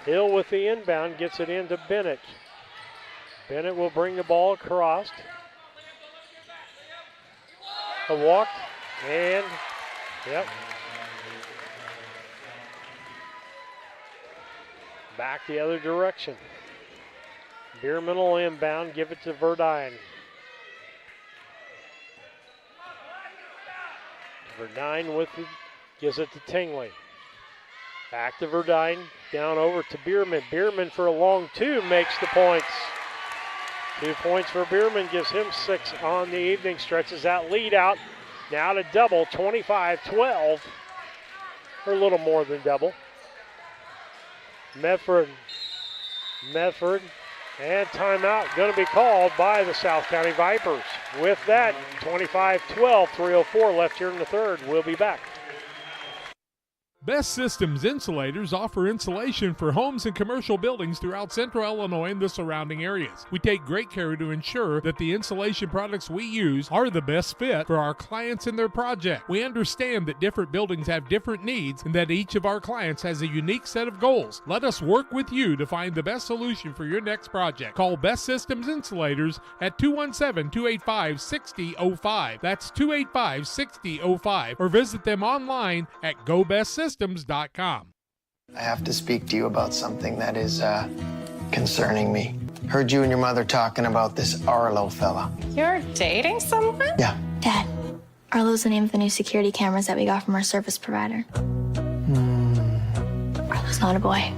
Hill with the inbound, gets it into Bennett. Bennett will bring the ball across. A walk, and, yep. Back the other direction. Bierman will inbound, give it to Verdine. Verdine with it, gives it to Tingley. Back to Verdine, down over to Bierman. Bierman for a long two makes the points. 2 points for Bierman, gives him 6 on the evening. Stretches that lead out. Now to double, 25-12. Or a little more than double. Medford, and timeout going to be called by the South County Vipers. With that, 25-12, 3:04 left here in the third. We'll be back. Best Systems Insulators offer insulation for homes and commercial buildings throughout central Illinois and the surrounding areas. We take great care to ensure that the insulation products we use are the best fit for our clients and their project. We understand that different buildings have different needs and that each of our clients has a unique set of goals. Let us work with you to find the best solution for your next project. Call Best Systems Insulators at 217-285-6005. That's 285-6005. Or visit them online at GoBestSystems.com. I have to speak to you about something that is concerning me. Heard you and your mother talking about this Arlo fella. You're dating someone? Yeah. Dad, Arlo's the name of the new security cameras that we got from our service provider. Arlo's not a boy.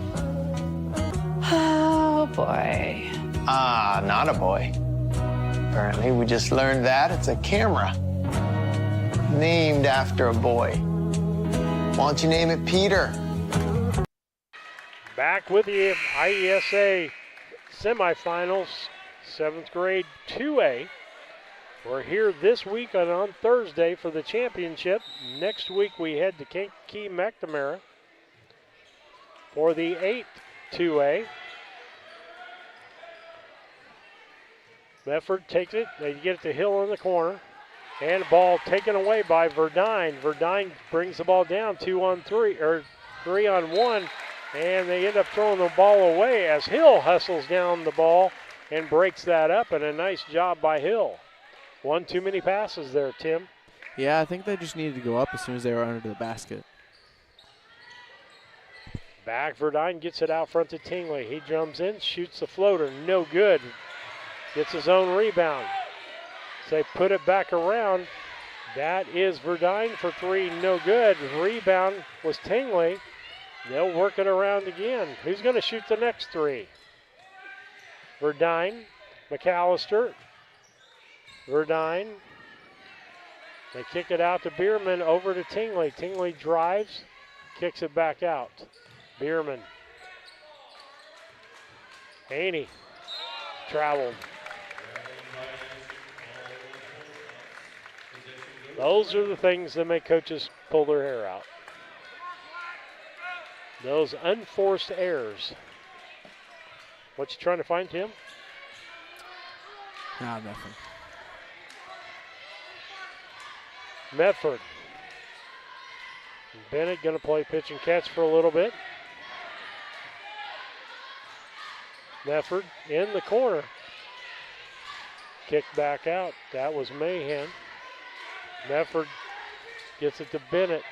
Oh, boy. Not a boy. Apparently, we just learned that it's a camera named after a boy. Why don't you name it Peter? Back with the IESA semifinals, 7th grade 2A. We're here this week and on Thursday for the championship. Next week we head to Kankakee McNamara for the 8th 2A. Medford takes it. They get it to Hill in the corner. And the ball taken away by Verdine. Verdine brings the ball down 2-on-3, or 3-on-1, and they end up throwing the ball away as Hill hustles down the ball and breaks that up, and a nice job by Hill. One too many passes there, Tim. Yeah, I think they just needed to go up as soon as they were under the basket. Back, Verdine gets it out front to Tingley. He drums in, shoots the floater, no good. Gets his own rebound. They put it back around. That is Verdine for 3, no good. Rebound was Tingley. They'll work it around again. Who's going to shoot the next 3? Verdine, McAllister, Verdine. They kick it out to Bierman, over to Tingley. Tingley drives, kicks it back out. Bierman. Haney traveled. Those are the things that make coaches pull their hair out. Those unforced errors. What you trying to find, Tim? Nah, nothing. Medford. Bennett going to play pitch and catch for a little bit. Medford in the corner. Kicked back out. That was Mahan. Medford gets it to Bennett.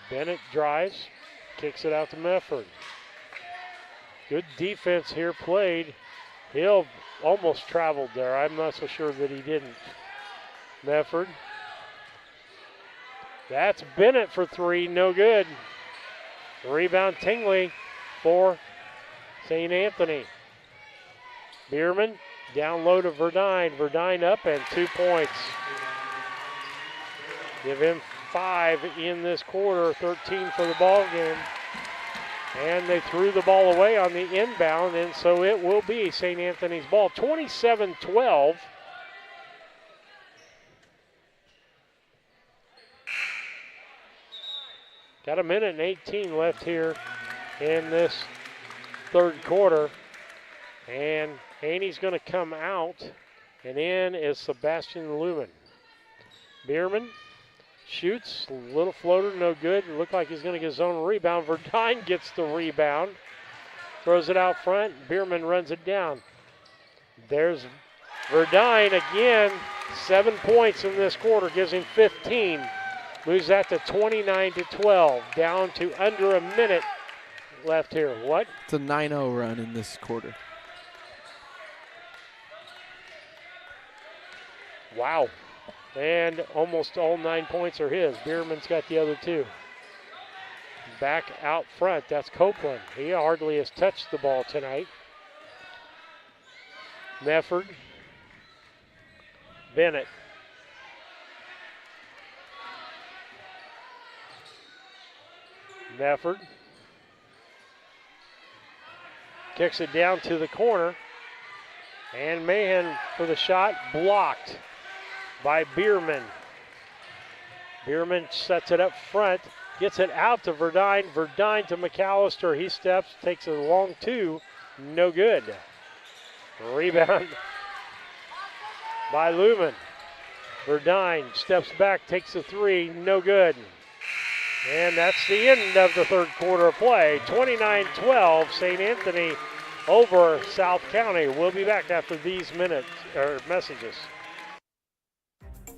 Bennett drives, kicks it out to Medford. Good defense here played. Hill almost traveled there. I'm not so sure that he didn't. Medford. That's Bennett for 3, no good. Rebound Tingley for St. Anthony. Bierman down low to Verdine. Verdine up and 2 points. Give him 5 in this quarter, 13 for the ball game. And they threw the ball away on the inbound, and so it will be St. Anthony's ball. 27-12. Got a minute and 18 left here in this third quarter. And Haney's going to come out, and in is Sebastian Lumen. Bierman shoots, little floater, no good. Looked like he's going to get his own rebound. Verdine gets the rebound, throws it out front. Bierman runs it down. There's Verdine again, 7 points in this quarter, gives him 15. Moves that to 29-12, down to under a minute left here. What? It's a 9-0 run in this quarter. Wow. And almost all 9 points are his. Bierman's got the other 2. Back out front, that's Copeland. He hardly has touched the ball tonight. Mefford. Bennett. Mefford. Kicks it down to the corner. And Mahan for the shot, blocked by Bierman. Bierman sets it up front, gets it out to Verdine. Verdine to McAllister. He steps, takes a long 2, no good. Rebound by Lumen. Verdine steps back, takes a 3, no good. And that's the end of the third quarter of play. 29-12, St. Anthony over South County. We'll be back after these messages.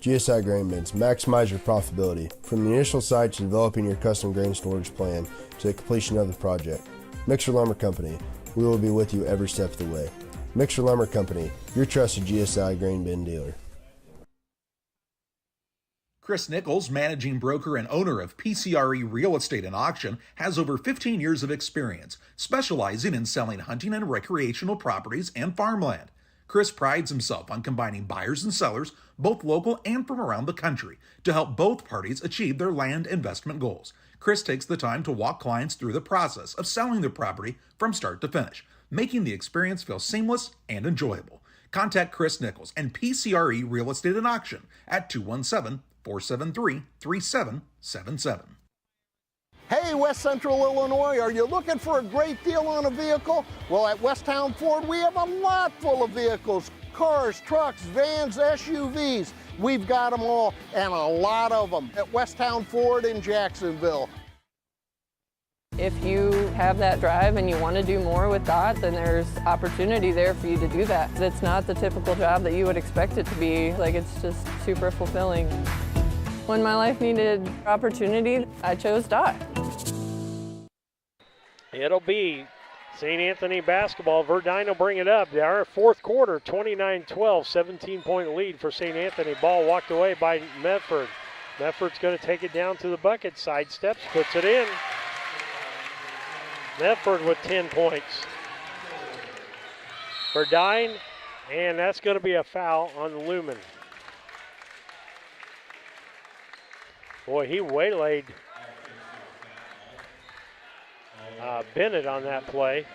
GSI Grain Bins. Maximize your profitability. From the initial site to developing your custom grain storage plan to the completion of the project. Mixer Lumber Company. We will be with you every step of the way. Mixer Lumber Company, your trusted GSI grain bin dealer. Chris Nichols, managing broker and owner of PCRE Real Estate and Auction, has over 15 years of experience, specializing in selling hunting and recreational properties and farmland. Chris prides himself on combining buyers and sellers, both local and from around the country, to help both parties achieve their land investment goals. Chris takes the time to walk clients through the process of selling their property from start to finish, making the experience feel seamless and enjoyable. Contact Chris Nichols and PCRE Real Estate and Auction at 217-473-3777. Hey, West Central Illinois, are you looking for a great deal on a vehicle? Well, at Westtown Ford, we have a lot full of vehicles. Cars, trucks, vans, SUVs. We've got them all, and a lot of them at Westtown Ford in Jacksonville. If you have that drive and you want to do more with that, then there's opportunity there for you to do that. It's not the typical job that you would expect it to be. Like, it's just super fulfilling. When my life needed opportunity, I chose DOT. It'll be St. Anthony basketball. Verdine will bring it up. Our fourth quarter, 29-12, 17-point lead for St. Anthony. Ball walked away by Medford. Medford's going to take it down to the bucket, sidesteps, puts it in. Medford with 10 points. Verdine, and that's going to be a foul on Lumen. Boy, he waylaid Bennett on that play.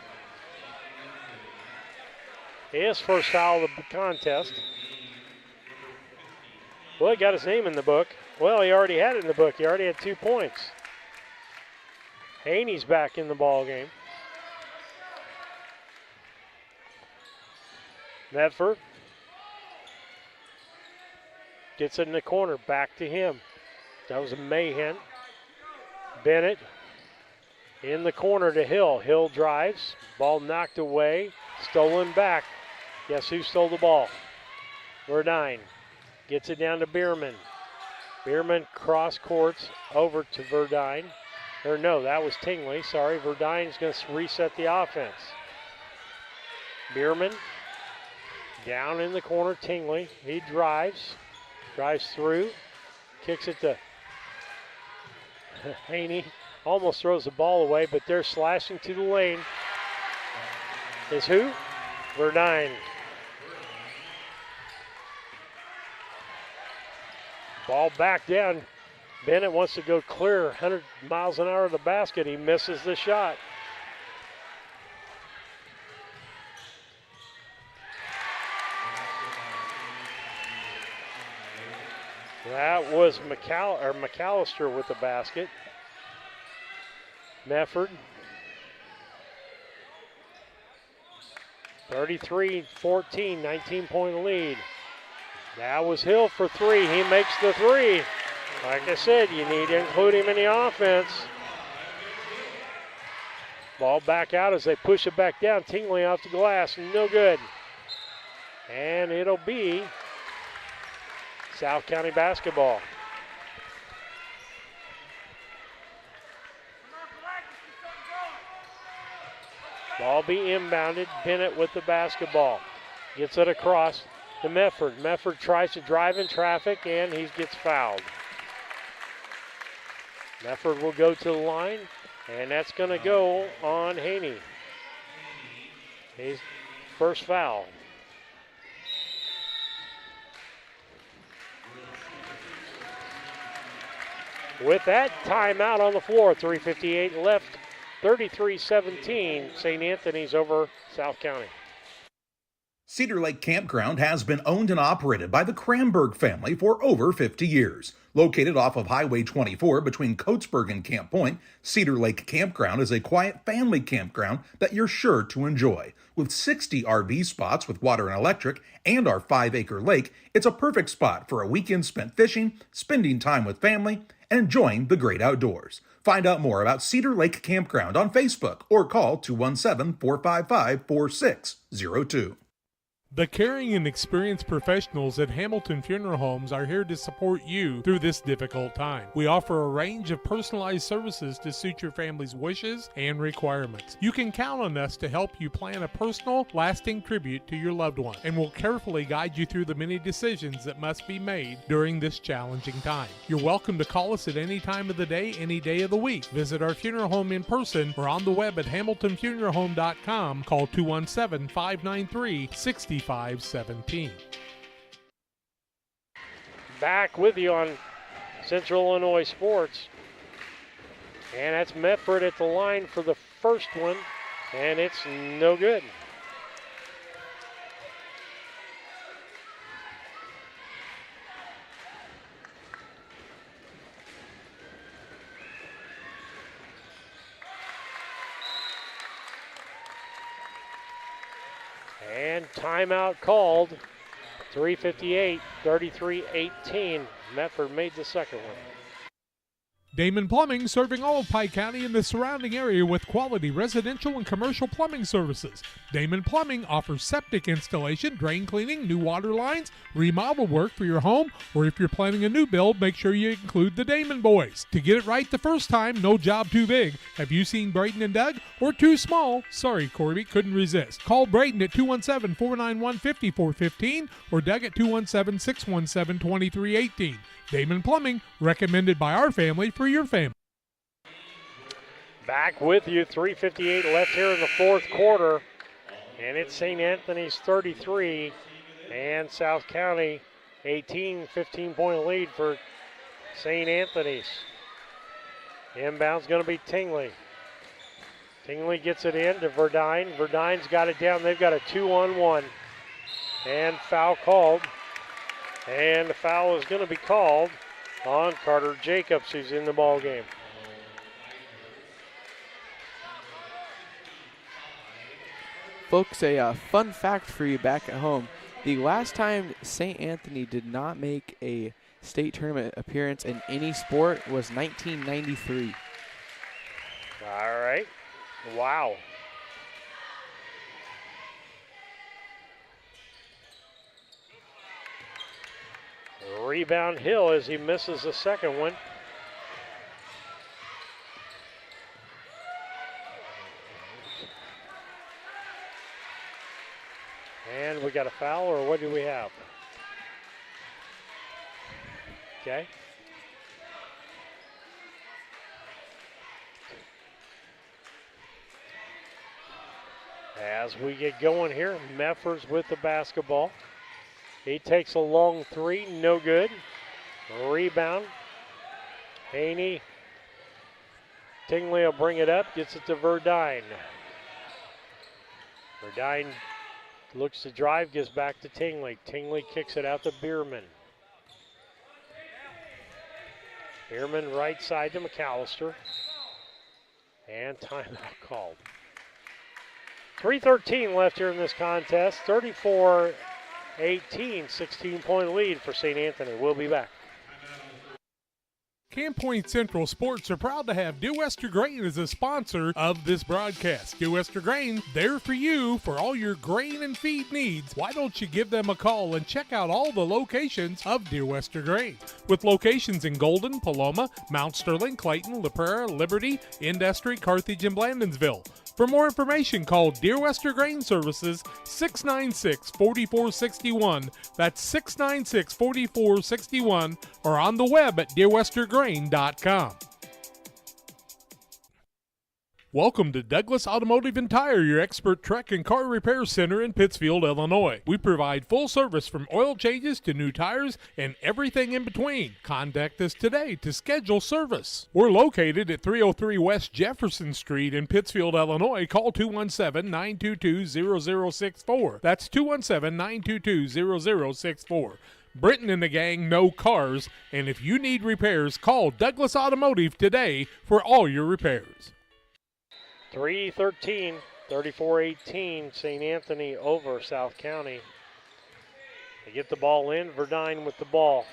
His first foul of the contest. Well, he got his name in the book. Well, he already had it in the book. He already had 2 points. Haney's back in the ball game. Medford gets it in the corner. Back to him. That was a Mahan. Bennett in the corner to Hill. Hill drives. Ball knocked away. Stolen back. Guess who stole the ball? Verdine. Gets it down to Bierman. Bierman cross courts over to Verdine. Or no, that was Tingley. Sorry, Verdine's going to reset the offense. Bierman down in the corner. Tingley. He drives. Drives through. Kicks it to Haney. Almost throws the ball away, but they're slashing to the lane. Is who? Verdine. Ball back down. Bennett wants to go clear 100 miles an hour of the basket. He misses the shot. That was McAllister with the basket. Mefford. 33-14, 19-point lead. That was Hill for three. He makes the three. Like I said, you need to include him in the offense. Ball back out as they push it back down. Tingley off the glass, no good. And it'll be South County basketball. Ball be inbounded. Bennett with the basketball. Gets it across to Mefford. Mefford tries to drive in traffic and he gets fouled. Mefford will go to the line, and that's going to go on Haney. His first foul. With that, timeout on the floor. 3:58 left. 33-17. St. Anthony's over South County. Cedar Lake Campground has been owned and operated by the Kramberg family for over 50 years. Located off of Highway 24 between Coatesburg and Camp Point, Cedar Lake Campground is a quiet family campground that you're sure to enjoy. With 60 RV spots with water and electric and our 5-acre lake, it's a perfect spot for a weekend spent fishing, spending time with family, and enjoying the great outdoors. Find out more about Cedar Lake Campground on Facebook or call 217-455-4602. The caring and experienced professionals at Hamilton Funeral Homes are here to support you through this difficult time. We offer a range of personalized services to suit your family's wishes and requirements. You can count on us to help you plan a personal, lasting tribute to your loved one, and will carefully guide you through the many decisions that must be made during this challenging time. You're welcome to call us at any time of the day, any day of the week. Visit our funeral home in person or on the web at hamiltonfuneralhome.com. Call 217-593-6517. Back with you on Central Illinois Sports. And that's Medford at the line for the first one, and it's no good. And timeout called. 3:58, 33-18. Medford made the second one. Damon Plumbing, serving all of Pike County and the surrounding area with quality residential and commercial plumbing services. Damon Plumbing offers septic installation, drain cleaning, new water lines, remodel work for your home, or if you're planning a new build, make sure you include the Damon boys. To get it right the first time, no job too big. Have you seen Braden and Doug? Or too small? Sorry, Corby, couldn't resist. Call Braden at 217-491-5415 or Doug at 217-617-2318. Damon Plumbing, recommended by our family for your family. Back with you, 3:58 left here in the fourth quarter. And it's St. Anthony's 33 and South County 18, 15-point lead for St. Anthony's. Inbound's going to be Tingley. Tingley gets it in to Verdine. Verdine's got it down. They've got a 2-on-1. And foul called. And the foul is going to be called on Carter Jacobs, who's in the ball game. Folks, a fun fact for you back at home. The last time St. Anthony did not make a state tournament appearance in any sport was 1993. All right. Wow. Rebound Hill as he misses the second one. And we got a foul, or what do we have? Okay. As we get going here, Meffers with the basketball. He takes a long three, no good. Rebound. Haney. Tingley will bring it up, gets it to Verdine. Verdine looks to drive, gives back to Tingley. Tingley kicks it out to Bierman. Bierman right side to McAllister. And timeout called. 3:13 left here in this contest. 34 16-point lead for St. Anthony. We'll be back. Camp Point Central Sports are proud to have Dear Wester Grain as a sponsor of this broadcast. Dear Wester Grain, there for you for all your grain and feed needs. Why don't you give them a call and check out all the locations of Dear Wester Grain? With locations in Golden, Paloma, Mount Sterling, Clayton, La Prairie, Liberty, Industry, Carthage, and Blandonsville. For more information, call Dear Wester Grain Services 696-4461. That's 696-4461, or on the web at dearwestergrain.com. Welcome to Douglas Automotive and Tire, your expert truck and car repair center in Pittsfield, Illinois. We provide full service from oil changes to new tires and everything in between. Contact us today to schedule service. We're located at 303 West Jefferson Street in Pittsfield, Illinois. Call 217-922-0064. That's 217-922-0064. Britton and the gang know cars, and if you need repairs, call Douglas Automotive today for all your repairs. 3:13, 34-18, St. Anthony over South County. They get the ball in, Verdine with the ball.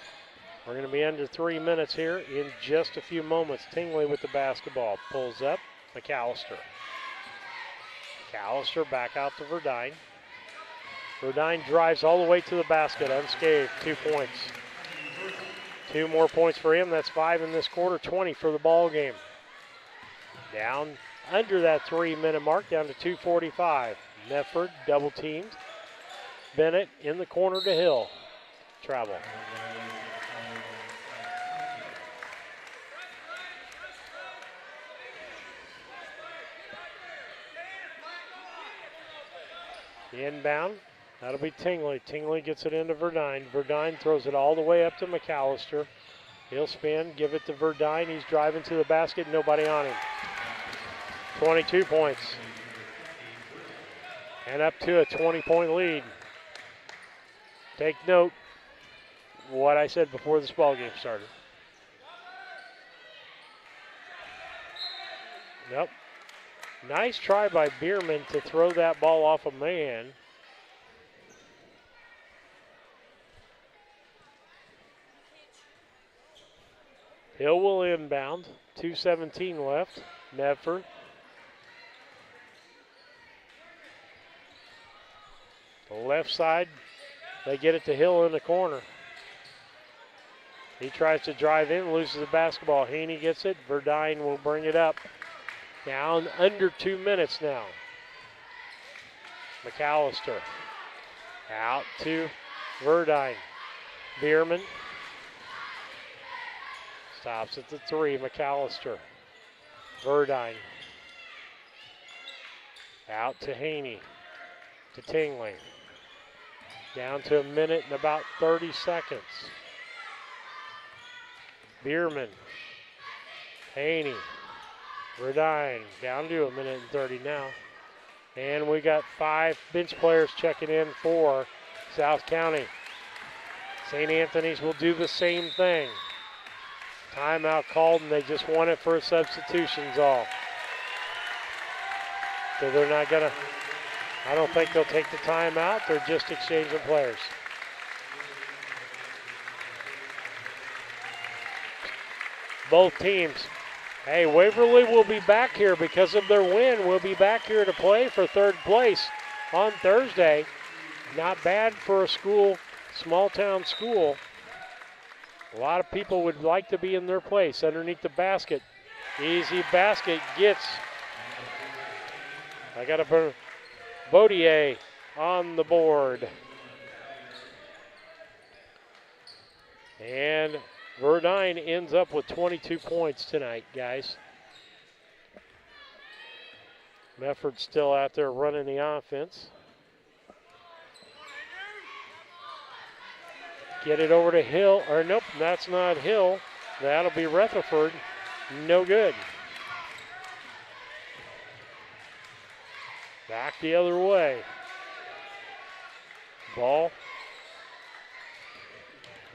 We're going to be under 3 minutes here in just a few moments. Tingley with the basketball, pulls up, McAllister. McAllister back out to Verdine. Verdine drives all the way to the basket, unscathed, 2 points. 2 more points for him, that's 5 in this quarter, 20 for the ball game. Down under that 3-minute mark, down to 2:45. Medford double teamed. Bennett in the corner to Hill. Travel. The inbound, that'll be Tingley. Tingley gets it into Verdine. Verdine throws it all the way up to McAllister. He'll spin, give it to Verdine. He's driving to the basket, nobody on him. 22 points. And up to a 20-point lead. Take note what I said before this ball game started. Nope. Nice try by Bierman to throw that ball off a man. Hill will inbound. 2:17 left. Medford. The left side, they get it to Hill in the corner. He tries to drive in, loses the basketball. Haney gets it. Verdine will bring it up. Down under 2 minutes now. McAllister out to Verdine. Bierman stops at the 3. McAllister. Verdine out to Haney. To Tingley. Down to a minute and about 30 seconds. Bierman. Haney. Verdine. Down to a minute and 30 now. And we got 5 bench players checking in for South County. St. Anthony's will do the same thing. Timeout called, and they just want it for substitutions all. So they're not going to... I don't think they'll take the timeout. They're just exchanging players. Both teams. Hey, Waverly will be back here because of their win. We'll be back here to play for 3rd place on Thursday. Not bad for a school, small town school. A lot of people would like to be in their place underneath the basket. Easy basket gets. I got to Baudier on the board. And Verdine ends up with 22 points tonight, guys. Medford's still out there running the offense. Get it over to Hill, or nope, that's not Hill. That'll be Rutherford. No good. Back the other way. Ball.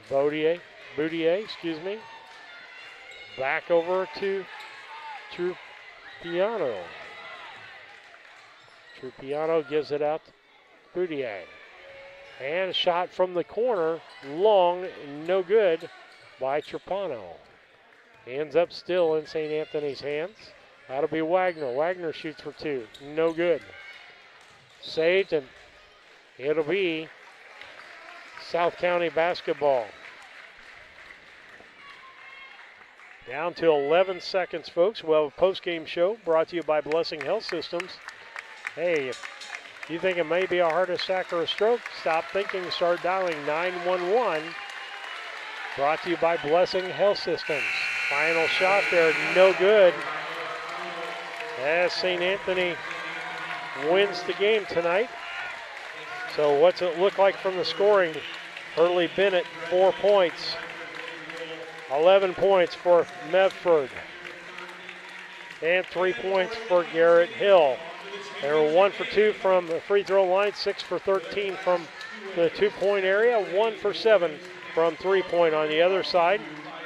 Baudier, excuse me. Back over to Trupiano. Trupiano gives it out to Baudier. And a shot from the corner, long, no good by Trapano. Hands up still in St. Anthony's hands. That'll be Wagner. Wagner shoots for two, no good. Saved, and it'll be South County basketball. Down to 11 seconds, folks. We'll have a post-game show brought to you by Blessing Health Systems. Hey, if you think it may be a heart attack or a stroke, stop thinking, start dialing 911. Brought to you by Blessing Health Systems. Final shot there, no good. As St. Anthony wins the game tonight. So what's it look like from the scoring? Hurley Bennett, 4 points. 11 points for Medford. And 3 points for Garrett Hill. They were 1 for 2 from the free throw line, 6 for 13 from the 2-point area, 1 for 7 from 3-point on the other side.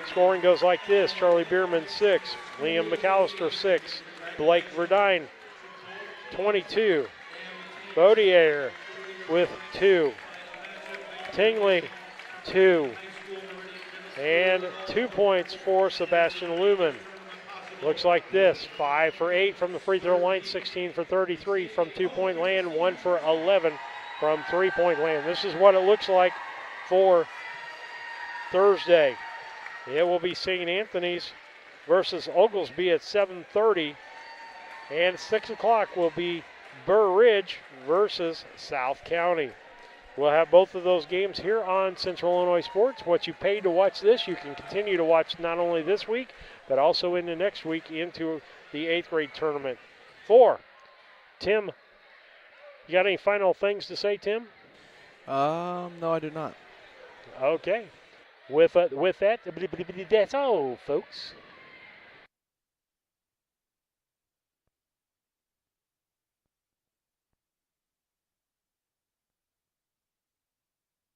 Scoring goes like this: Charlie Bierman, 6. Liam McAllister, 6. Blake Verdine, 22. Baudier with 2. Tingley, 2. And 2 points for Sebastian Lumen. Looks like this: 5 for 8 from the free throw line, 16 for 33 from 2-point land, 1 for 11 from 3-point land. This is what it looks like for Thursday. It will be St. Anthony's versus Oglesby at 7:30. And 6 o'clock will be Burr Ridge versus South County. We'll have both of those games here on Central Illinois Sports. What you paid to watch this, you can continue to watch not only this week, but also into next week into the 8th grade tournament. Tim, you got any final things to say, Tim? No, I do not. Okay. With that, that's all, folks.